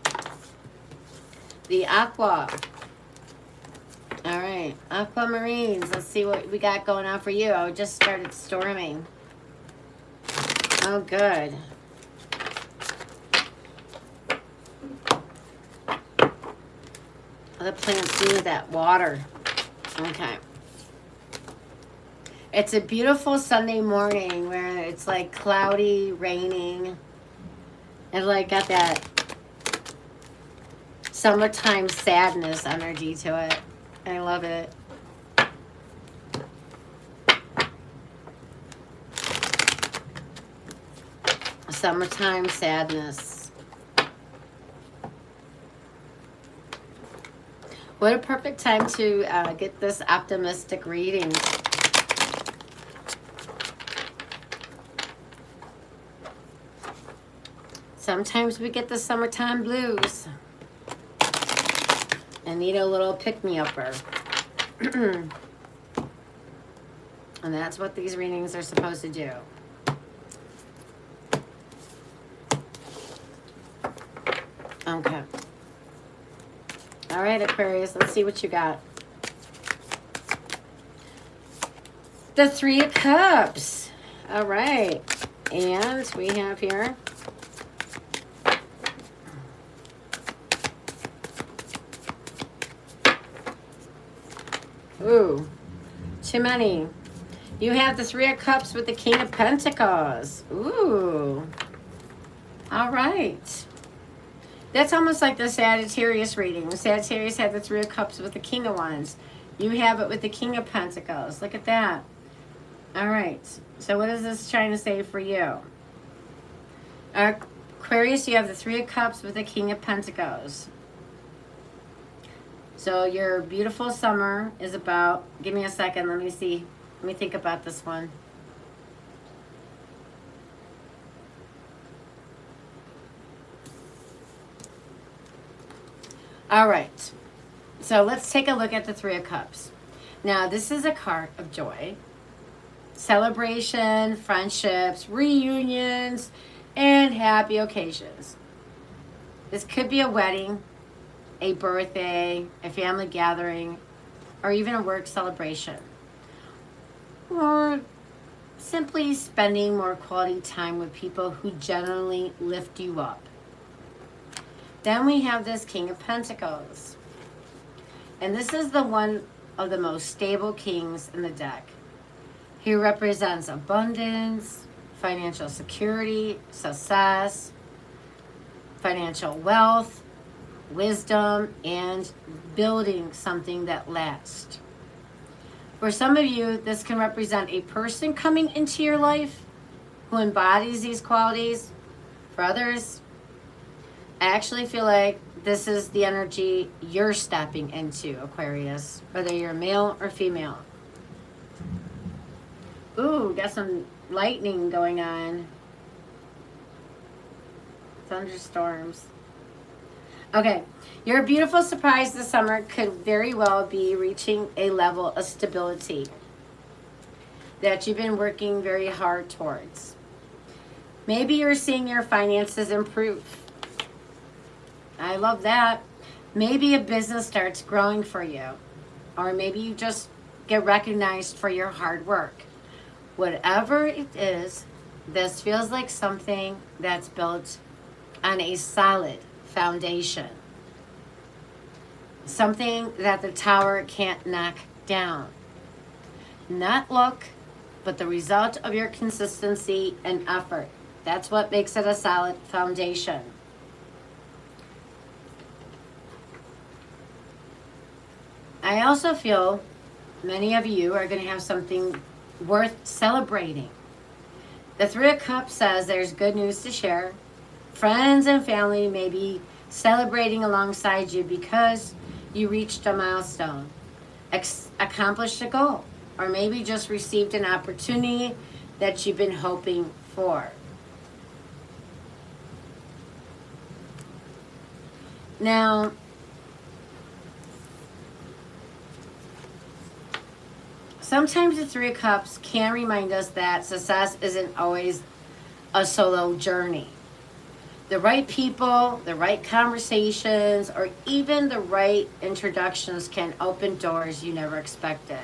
The Aqua. All right, Aquamarines. Let's see what we got going on for you. Oh, it just started storming. Oh, good. The plants need that water. Okay. It's a beautiful Sunday morning where it's like cloudy, raining. And like got that summertime sadness energy to it. I love it. Summertime sadness. What a perfect time to get this optimistic reading. Sometimes we get the summertime blues and need a little pick-me-upper. And that's what these readings are supposed to do. Okay. All right, Aquarius, let's see what you got. The 3 of Cups. All right. And we have here ooh, too many. You have the 3 of Cups with the King of Pentacles. Ooh. All right. That's almost like the Sagittarius reading. The Sagittarius had the 3 of Cups with the King of Wands. You have it with the King of Pentacles. Look at that. All right. So what is this trying to say for you? Aquarius, you have the 3 of Cups with the King of Pentacles. So your beautiful summer is about... Give me a second. Let me see. Let me think about this one. All right. So let's take a look at the Three of Cups. Now, this is a card of joy, celebration, friendships, reunions, and happy occasions. This could be a wedding, a birthday, a family gathering, or even a work celebration. Or simply spending more quality time with people who generally lift you up. Then we have this King of Pentacles. And this is the one of the most stable kings in the deck. He represents abundance, financial security, success, financial wealth, wisdom, and building something that lasts. For some of you, this can represent a person coming into your life who embodies these qualities. For others, I actually feel like this is the energy you're stepping into, Aquarius, whether you're male or female. Ooh, got some lightning going on. Thunderstorms. Okay, your beautiful surprise this summer could very well be reaching a level of stability that you've been working very hard towards. Maybe you're seeing your finances improve. I love that. Maybe a business starts growing for you, or maybe you just get recognized for your hard work. Whatever it is, this feels like something that's built on a solid foundation. Something that the tower can't knock down. Not luck, but the result of your consistency and effort. That's what makes it a solid foundation. I also feel many of you are going to have something worth celebrating. The Three of Cups says there's good news to share. Friends and family may be celebrating alongside you because you reached a milestone, accomplished a goal, or maybe just received an opportunity that you've been hoping for. Now, sometimes the Three of Cups can remind us that success isn't always a solo journey. The right people, the right conversations, or even the right introductions can open doors you never expected.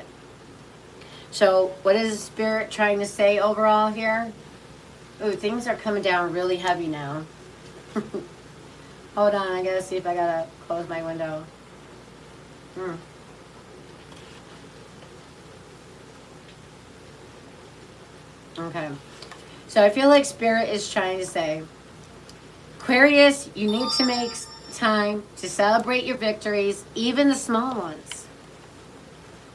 So what is Spirit trying to say overall here? Ooh, things are coming down really heavy now. Hold on, I gotta see if I gotta close my window. Okay. So I feel like Spirit is trying to say, Aquarius, you need to make time to celebrate your victories, even the small ones.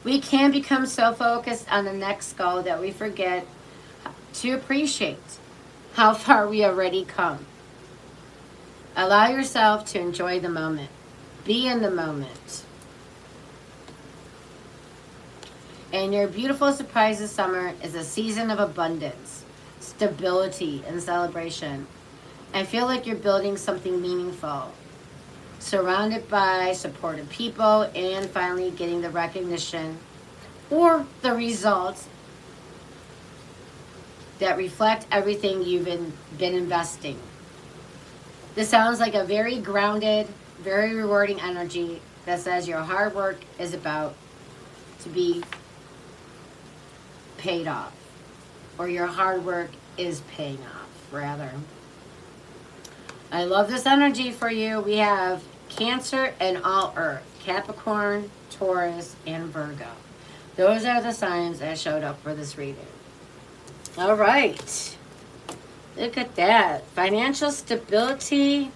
We can become so focused on the next goal that we forget to appreciate how far we already come. Allow yourself to enjoy the moment. Be in the moment. And your beautiful surprise this summer is a season of abundance, stability, and celebration. I feel like you're building something meaningful, surrounded by supportive people, and finally getting the recognition or the results that reflect everything you've been investing. This sounds like a very grounded, very rewarding energy that says your hard work is about to be paid off, or your hard work is paying off, rather. I love this energy for you. We have Cancer and all Earth, Capricorn, Taurus, and Virgo. Those are the signs that showed up for this reading. All right. Look at that. Financial stability.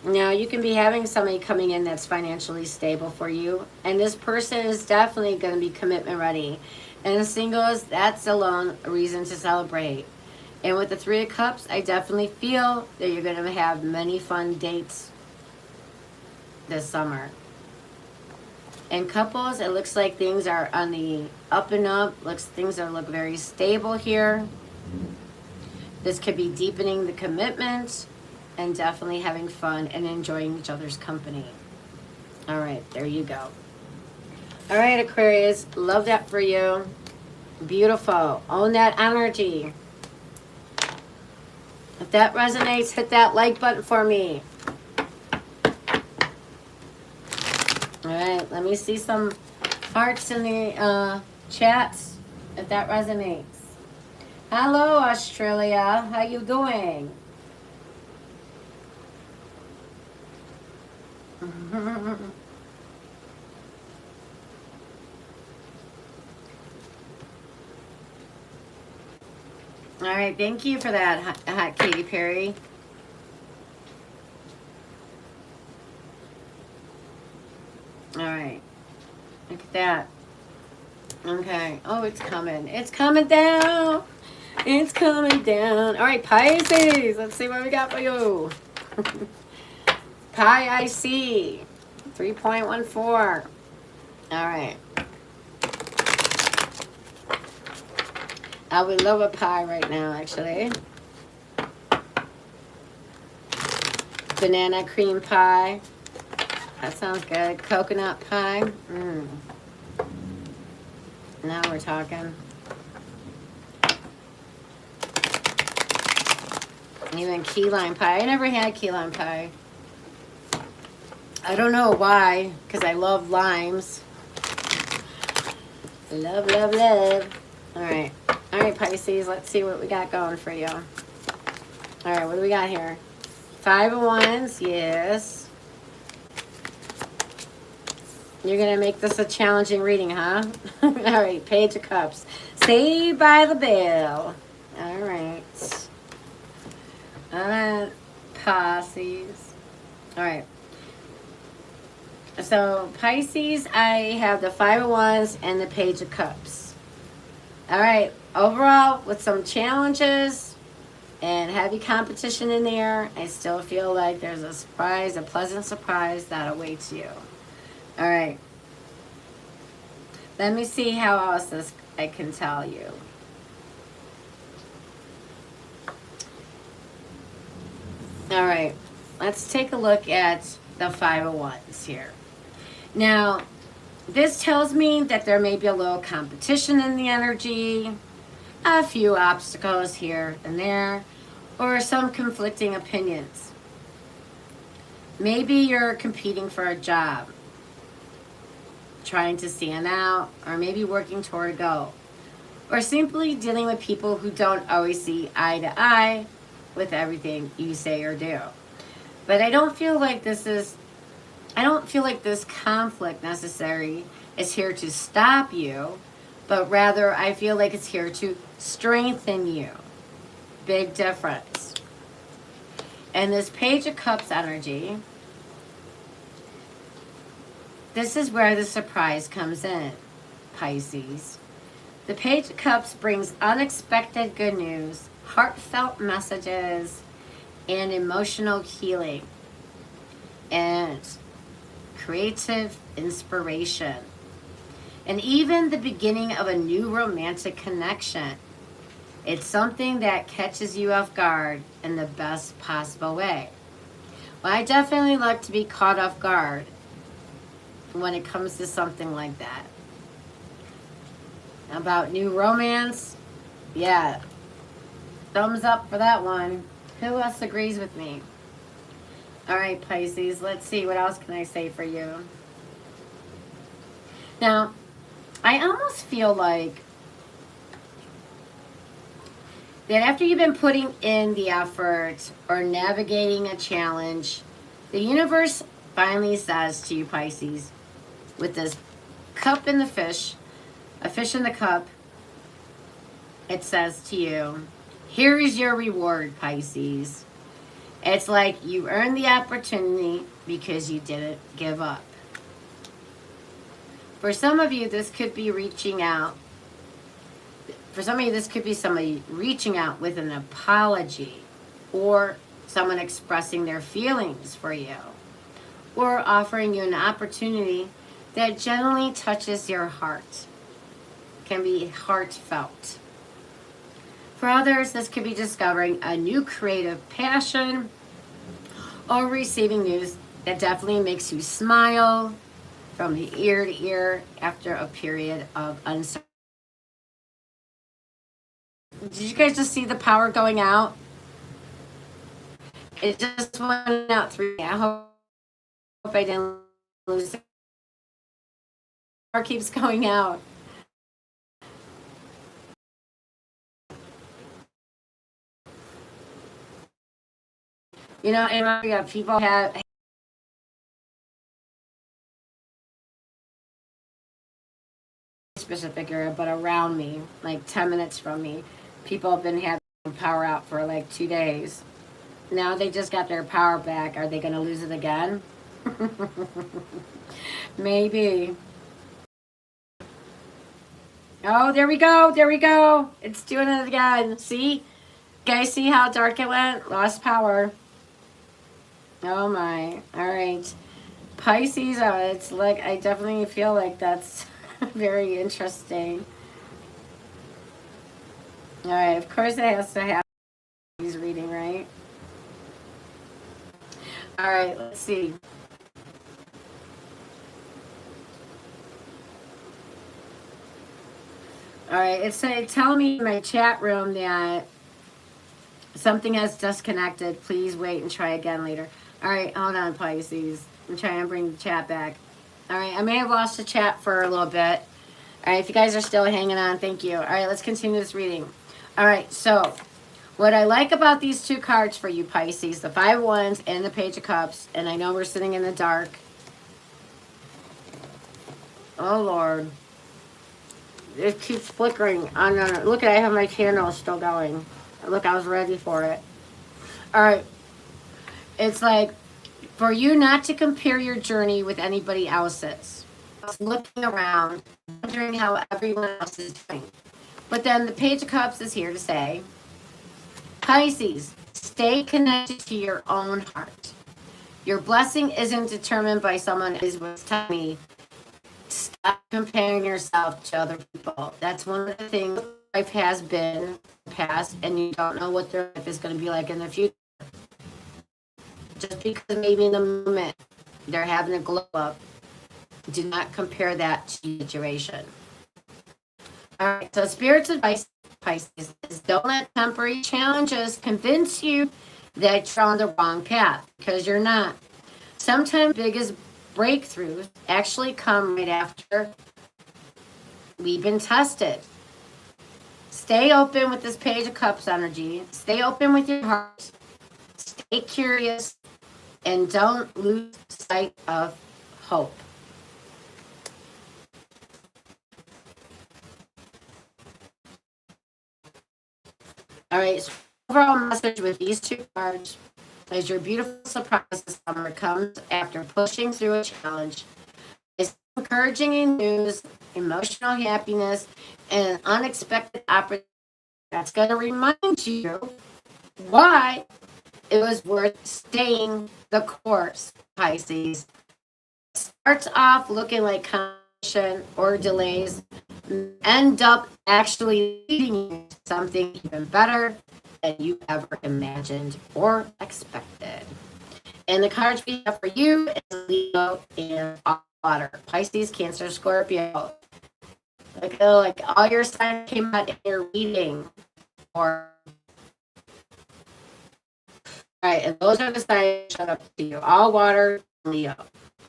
Now, you can be having somebody coming in that's financially stable for you. And this person is definitely going to be commitment ready. And singles, that's alone a reason to celebrate. And with the Three of Cups, I definitely feel that you're going to have many fun dates this summer. And couples, it looks like things are on the up and up. Things look very stable here. This could be deepening the commitment and definitely having fun and enjoying each other's company. All right, there you go. All right, Aquarius, love that for you. Beautiful. Own that energy. If that resonates, hit that like button for me. All right, let me see some hearts in the chats if that resonates. Hello, Australia. How you doing? All right, thank you for that, hot Katy Perry. All right, look at that. Okay. Oh, it's coming. It's coming down. It's coming down. All right, Pisces. Let's see what we got for you. Pi IC 3.14. All right. I would love a pie right now, actually. Banana cream pie. That sounds good. Coconut pie. Now we're talking. Even key lime pie. I never had key lime pie. I don't know why, because I love limes. Love, love, love. All right. All right, Pisces. Let's see what we got going for you. All right, what do we got here? 5 of Wands. Yes. You're going to make this a challenging reading, huh? All right, Page of Cups. Saved by the Bell. All right. Pisces. All right. So, Pisces, I have the 5 of Wands and the Page of Cups. All right. Overall, with some challenges and heavy competition in there, I still feel like there's a surprise, a pleasant surprise that awaits you. All right. Let me see how else I can tell you. All right. Let's take a look at the 5 of Wands here. Now, this tells me that there may be a little competition in the energy, a few obstacles here and there, or some conflicting opinions. Maybe you're competing for a job, trying to stand out, or maybe working toward a goal, or simply dealing with people who don't always see eye to eye with everything you say or do. But I don't feel like this conflict necessary is here to stop you, but rather I feel like it's here to strengthen you. Big difference. And this Page of Cups energy, this is where the surprise comes in, Pisces. The Page of Cups brings unexpected good news, heartfelt messages, and emotional healing, and creative inspiration, and even the beginning of a new romantic connection. It's something that catches you off guard in the best possible way. Well, I definitely like to be caught off guard when it comes to something like that. About new romance, yeah, thumbs up for that one. Who else agrees with me? All right, Pisces, let's see, what else can I say for you? Now, I almost feel like that after you've been putting in the effort or navigating a challenge, the universe finally says to you, Pisces, with this cup in the fish, a fish in the cup, it says to you, here is your reward, Pisces. It's like you earned the opportunity because you didn't give up. For some of you, this could be reaching out. For some of you, this could be somebody reaching out with an apology, or someone expressing their feelings for you, or offering you an opportunity that genuinely touches your heart. Can be heartfelt. For others, this could be discovering a new creative passion or receiving news That definitely makes you smile from the ear to ear after a period of uncertainty. Did you guys just see the power going out? It just went out through me. I hope I didn't lose it. Power keeps going out. You know, and people have specific area, but around me, like 10 minutes from me, people have been having power out for like 2 days. Now they just got their power back. Are they going to lose it again? Maybe. Oh, there we go. There we go. It's doing it again. See? Guys, see how dark it went? Lost power. Oh my. All right. Pisces, it's like, I definitely feel like that's very interesting. All right. Of course, it has to have these reading, right? All right. Let's see. All right. It's telling me in my chat room that something has disconnected. Please wait and try again later. All right, hold on, Pisces. I'm trying to bring the chat back. All right, I may have lost the chat for a little bit. All right, if you guys are still hanging on, thank you. All right, let's continue this reading. All right, so what I like about these two cards for you, Pisces, the Five of Wands and the Page of Cups, and I know we're sitting in the dark. Oh, Lord. It keeps flickering. On. Look, I have my candle still going. Look, I was ready for it. All right. It's like for you not to compare your journey with anybody else's. Looking around, wondering how everyone else is doing. But then the Page of Cups is here to say, Pisces, stay connected to your own heart. Your blessing isn't determined by someone else. Was telling me, stop comparing yourself to other people. That's one of the things life has been in the past, and you don't know what their life is going to be like in the future. Just because maybe in the moment they're having a glow up, do not compare that to your situation. All right, so Spirit's advice, Pisces, is don't let temporary challenges convince you that you're on the wrong path, because you're not. Sometimes biggest breakthroughs actually come right after we've been tested. Stay open with this Page of Cups energy. Stay open with your heart. Stay curious. And don't lose sight of hope. All right, so overall message with these two cards is your beautiful surprise this summer comes after pushing through a challenge. It's encouraging news, emotional happiness, and an unexpected opportunity that's going to remind you why it was worth staying the course, Pisces. Starts off looking like competition or delays, end up actually leading you to something even better than you ever imagined or expected. And the cards we have for you is Leo and Water, Pisces, Cancer, Scorpio. Like all your signs came out in your reading. Or all right, and those are the signs that showed up to you. All water, Leo.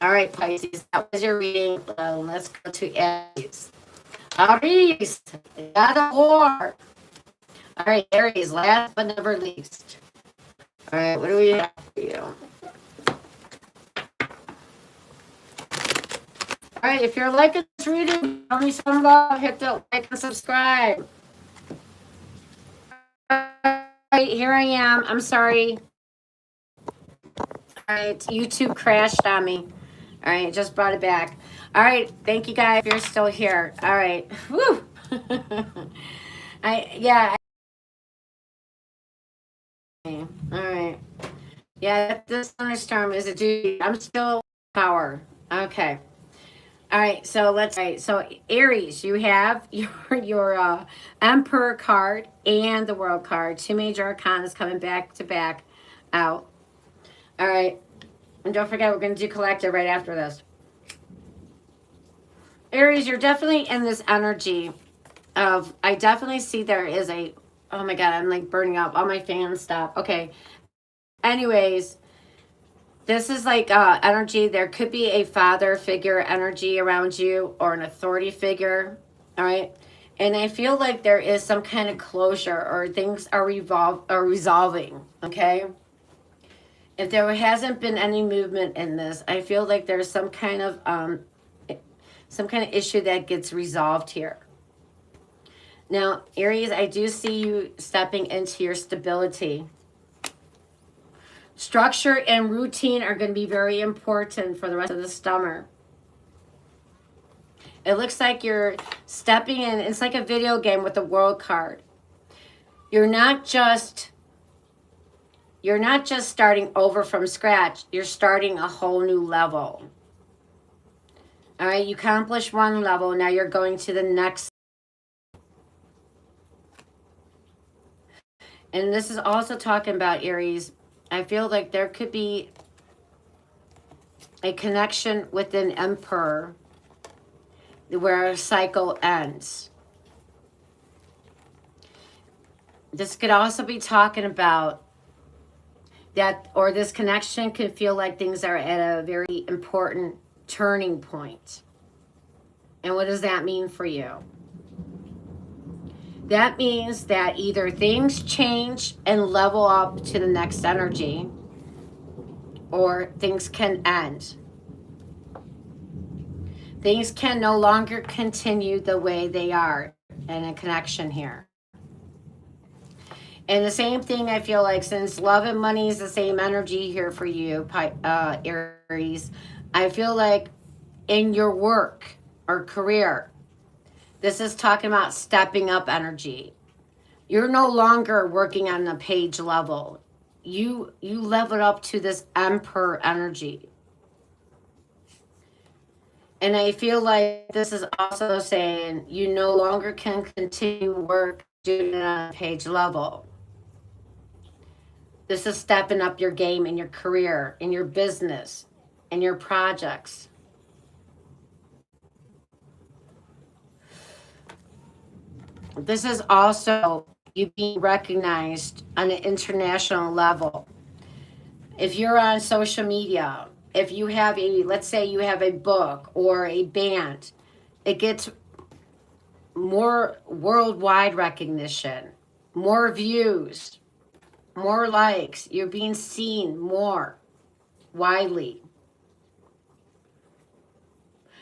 All right, Pisces, that was your reading. Let's go to Aries. Aries, God of War. All right, Aries, last but never least. All right, what do we have for you? All right, if you're liking this reading, tell me some love. Hit the like and subscribe. All right, here I am. I'm sorry. All right, YouTube crashed on me. All right, just brought it back. All right, thank you guys if you're still here. All right, woo. Yeah. All right. Yeah, this thunderstorm is a duty. I'm still power. Okay. All right. So let's. All right. So Aries, you have your Emperor card and the World card. Two major arcanas coming back to back out. All right. And don't forget, we're going to do collective right after this. Aries, you're definitely in this energy of, I definitely see there is a, oh my God, I'm like burning up. All my fans stop. Okay. Anyways, this is like energy. There could be a father figure energy around you or an authority figure. All right. And I feel like there is some kind of closure or things are resolving. Okay. If there hasn't been any movement in this, I feel like there's some kind of issue that gets resolved here. Now, Aries, I do see you stepping into your stability. Structure and routine are going to be very important for the rest of the summer. It looks like you're stepping in. It's like a video game with the world card. You're not just starting over from scratch. You're starting a whole new level. All right, you accomplished one level. Now you're going to the next. And this is also talking about, Aries, I feel like there could be a connection with an emperor where a cycle ends. This could also be talking about that, or this connection could feel like things are at a very important turning point. And what does that mean for you? That means that either things change and level up to the next energy, or things can end. Things can no longer continue the way they are in a connection here. And the same thing, I feel like, since love and money is the same energy here for you, Aries, I feel like in your work or career, this is talking about stepping up energy. You're no longer working on the page level. You level up to this emperor energy. And I feel like this is also saying you no longer can continue work doing it on a page level. This is stepping up your game in your career, in your business, in your projects. This is also you being recognized on an international level. If you're on social media, if you have let's say you have a book or a band, it gets more worldwide recognition, more views, more likes. You're being seen more widely.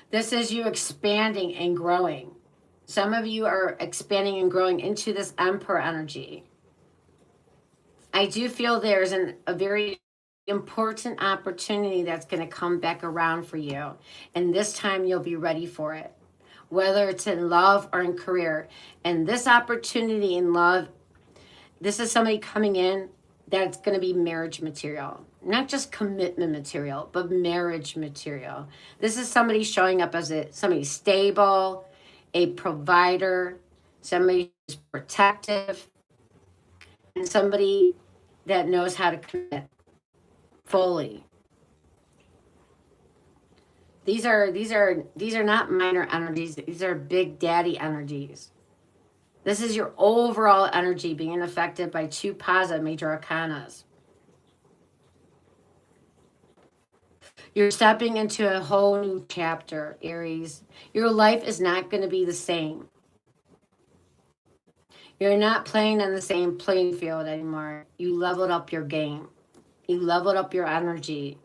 This is you expanding and growing. Some of you are expanding and growing into this emperor energy. I do feel there's a very important opportunity that's going to come back around for you. And this time you'll be ready for it, whether it's in love or in career. And this opportunity in love, this is somebody coming in that's going to be marriage material, not just commitment material, but marriage material. This is somebody showing up as somebody stable, a provider, somebody who's protective, and somebody that knows how to commit fully. These are not minor energies. These are big daddy energies. This is your overall energy being affected by two positive major arcanas. You're stepping into a whole new chapter, Aries. Your life is not going to be the same. You're not playing on the same playing field anymore. You leveled up your game. You leveled up your energy.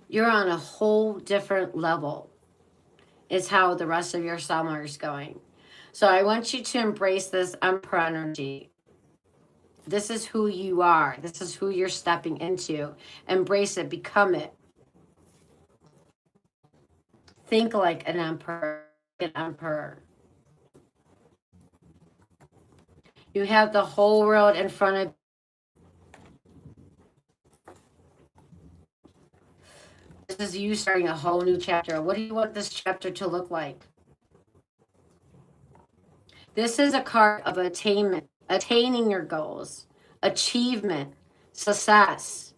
You're on a whole different level. It's how the rest of your summer is going. So I want you to embrace this emperor energy. This is who you are. This is who you're stepping into. Embrace it. Become it. Think like an emperor. An emperor. You have the whole world in front of you. This is you starting a whole new chapter. What do you want this chapter to look like? This is a card of attainment, attaining your goals, achievement, success.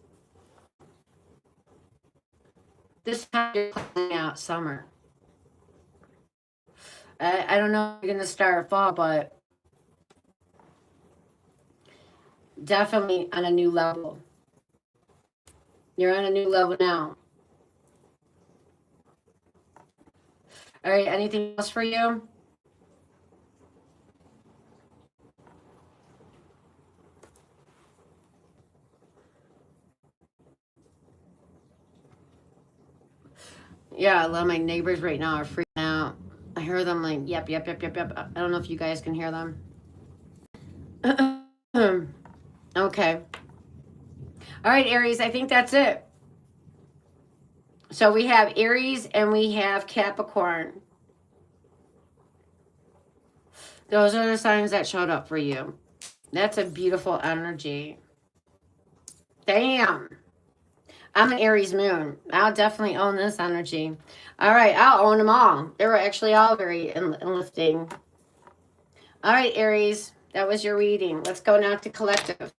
this time you're closing out summer. I don't know if you're going to start fall, but definitely on a new level. You're on a new level now. All right, anything else for you? Yeah, a lot of my neighbors right now are freaking out. I hear them like, yep, yep, yep, yep, yep. I don't know if you guys can hear them. Okay. All right, Aries, I think that's it. So we have Aries and we have Capricorn. Those are the signs that showed up for you. That's a beautiful energy. Damn. I'm an Aries moon. I'll definitely own this energy. All right, I'll own them all. They were actually all very enlifting. All right, Aries, that was your reading. Let's go now to collective.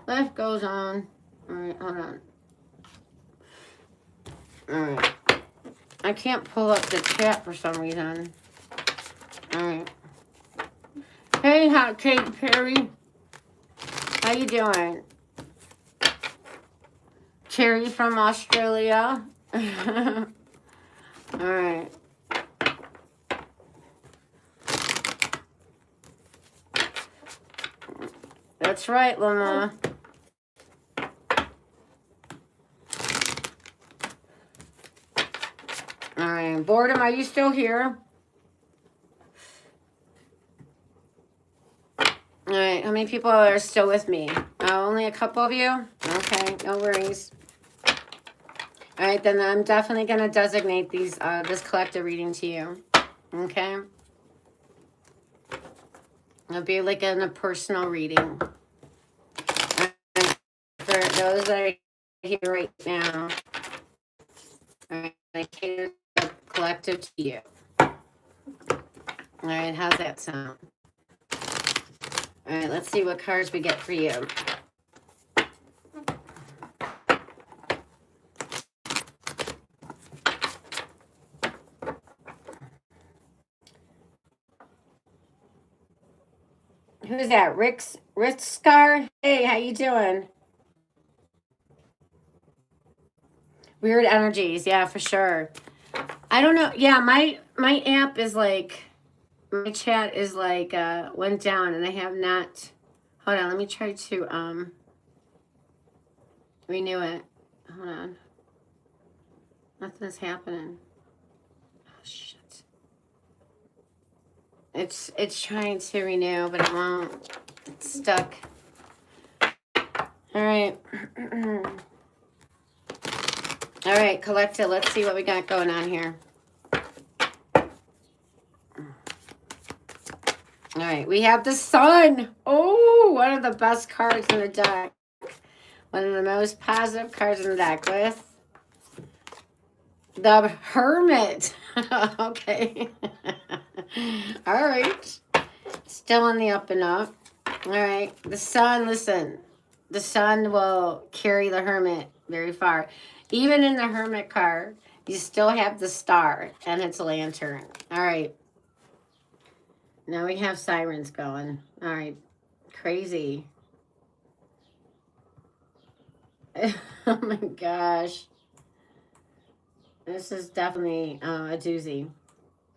Life goes on. All right, hold on. All right. I can't pull up the chat for some reason. All right. Hey, Hot Cake Perry. How you doing? Cherry from Australia. All right. That's right, Lama. All right. Boredom, are you still here? All right. How many people are still with me? Only a couple of you? Okay. No worries. All right. Then I'm definitely going to designate these this collective reading to you. Okay. It'll be like in a personal reading. For those that are here right now, all right, I cater the collective to you. All right, how's that sound? All right, let's see what cards we get for you. Who's that? Rick Scar? Hey, how you doing? Weird energies, yeah, for sure. I don't know. Yeah, my app is like, my chat is like went down, and I have not. Hold on, let me try to renew it. Hold on. Nothing's happening. Oh shit. It's trying to renew, but it won't. It's stuck. All right. All right, collective. Let's see what we got going on here. All right, we have the Sun. Oh, one of the best cards in the deck. One of the most positive cards in the deck with the Hermit. Okay. All right. Still on the up and up. All right. The Sun, listen. The Sun will carry the Hermit very far. Even in the Hermit card, you still have the Star and its lantern. All right. Now we have sirens going. All right. Crazy. Oh my gosh. This is definitely a doozy.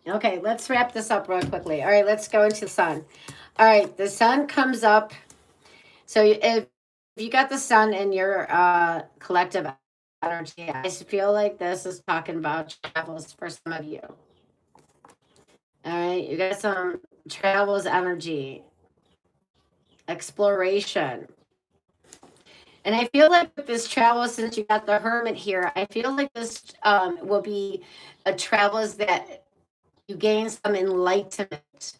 Okay, let's wrap this up real quickly. All right, let's go into the Sun. All right, the Sun comes up. So if you got the Sun in your collective energy, I feel like this is talking about travels for some of you. All right, you got some travels energy, exploration. And I feel like with this travel, since you got the Hermit here, I feel like this will be a travels that you gain some enlightenment.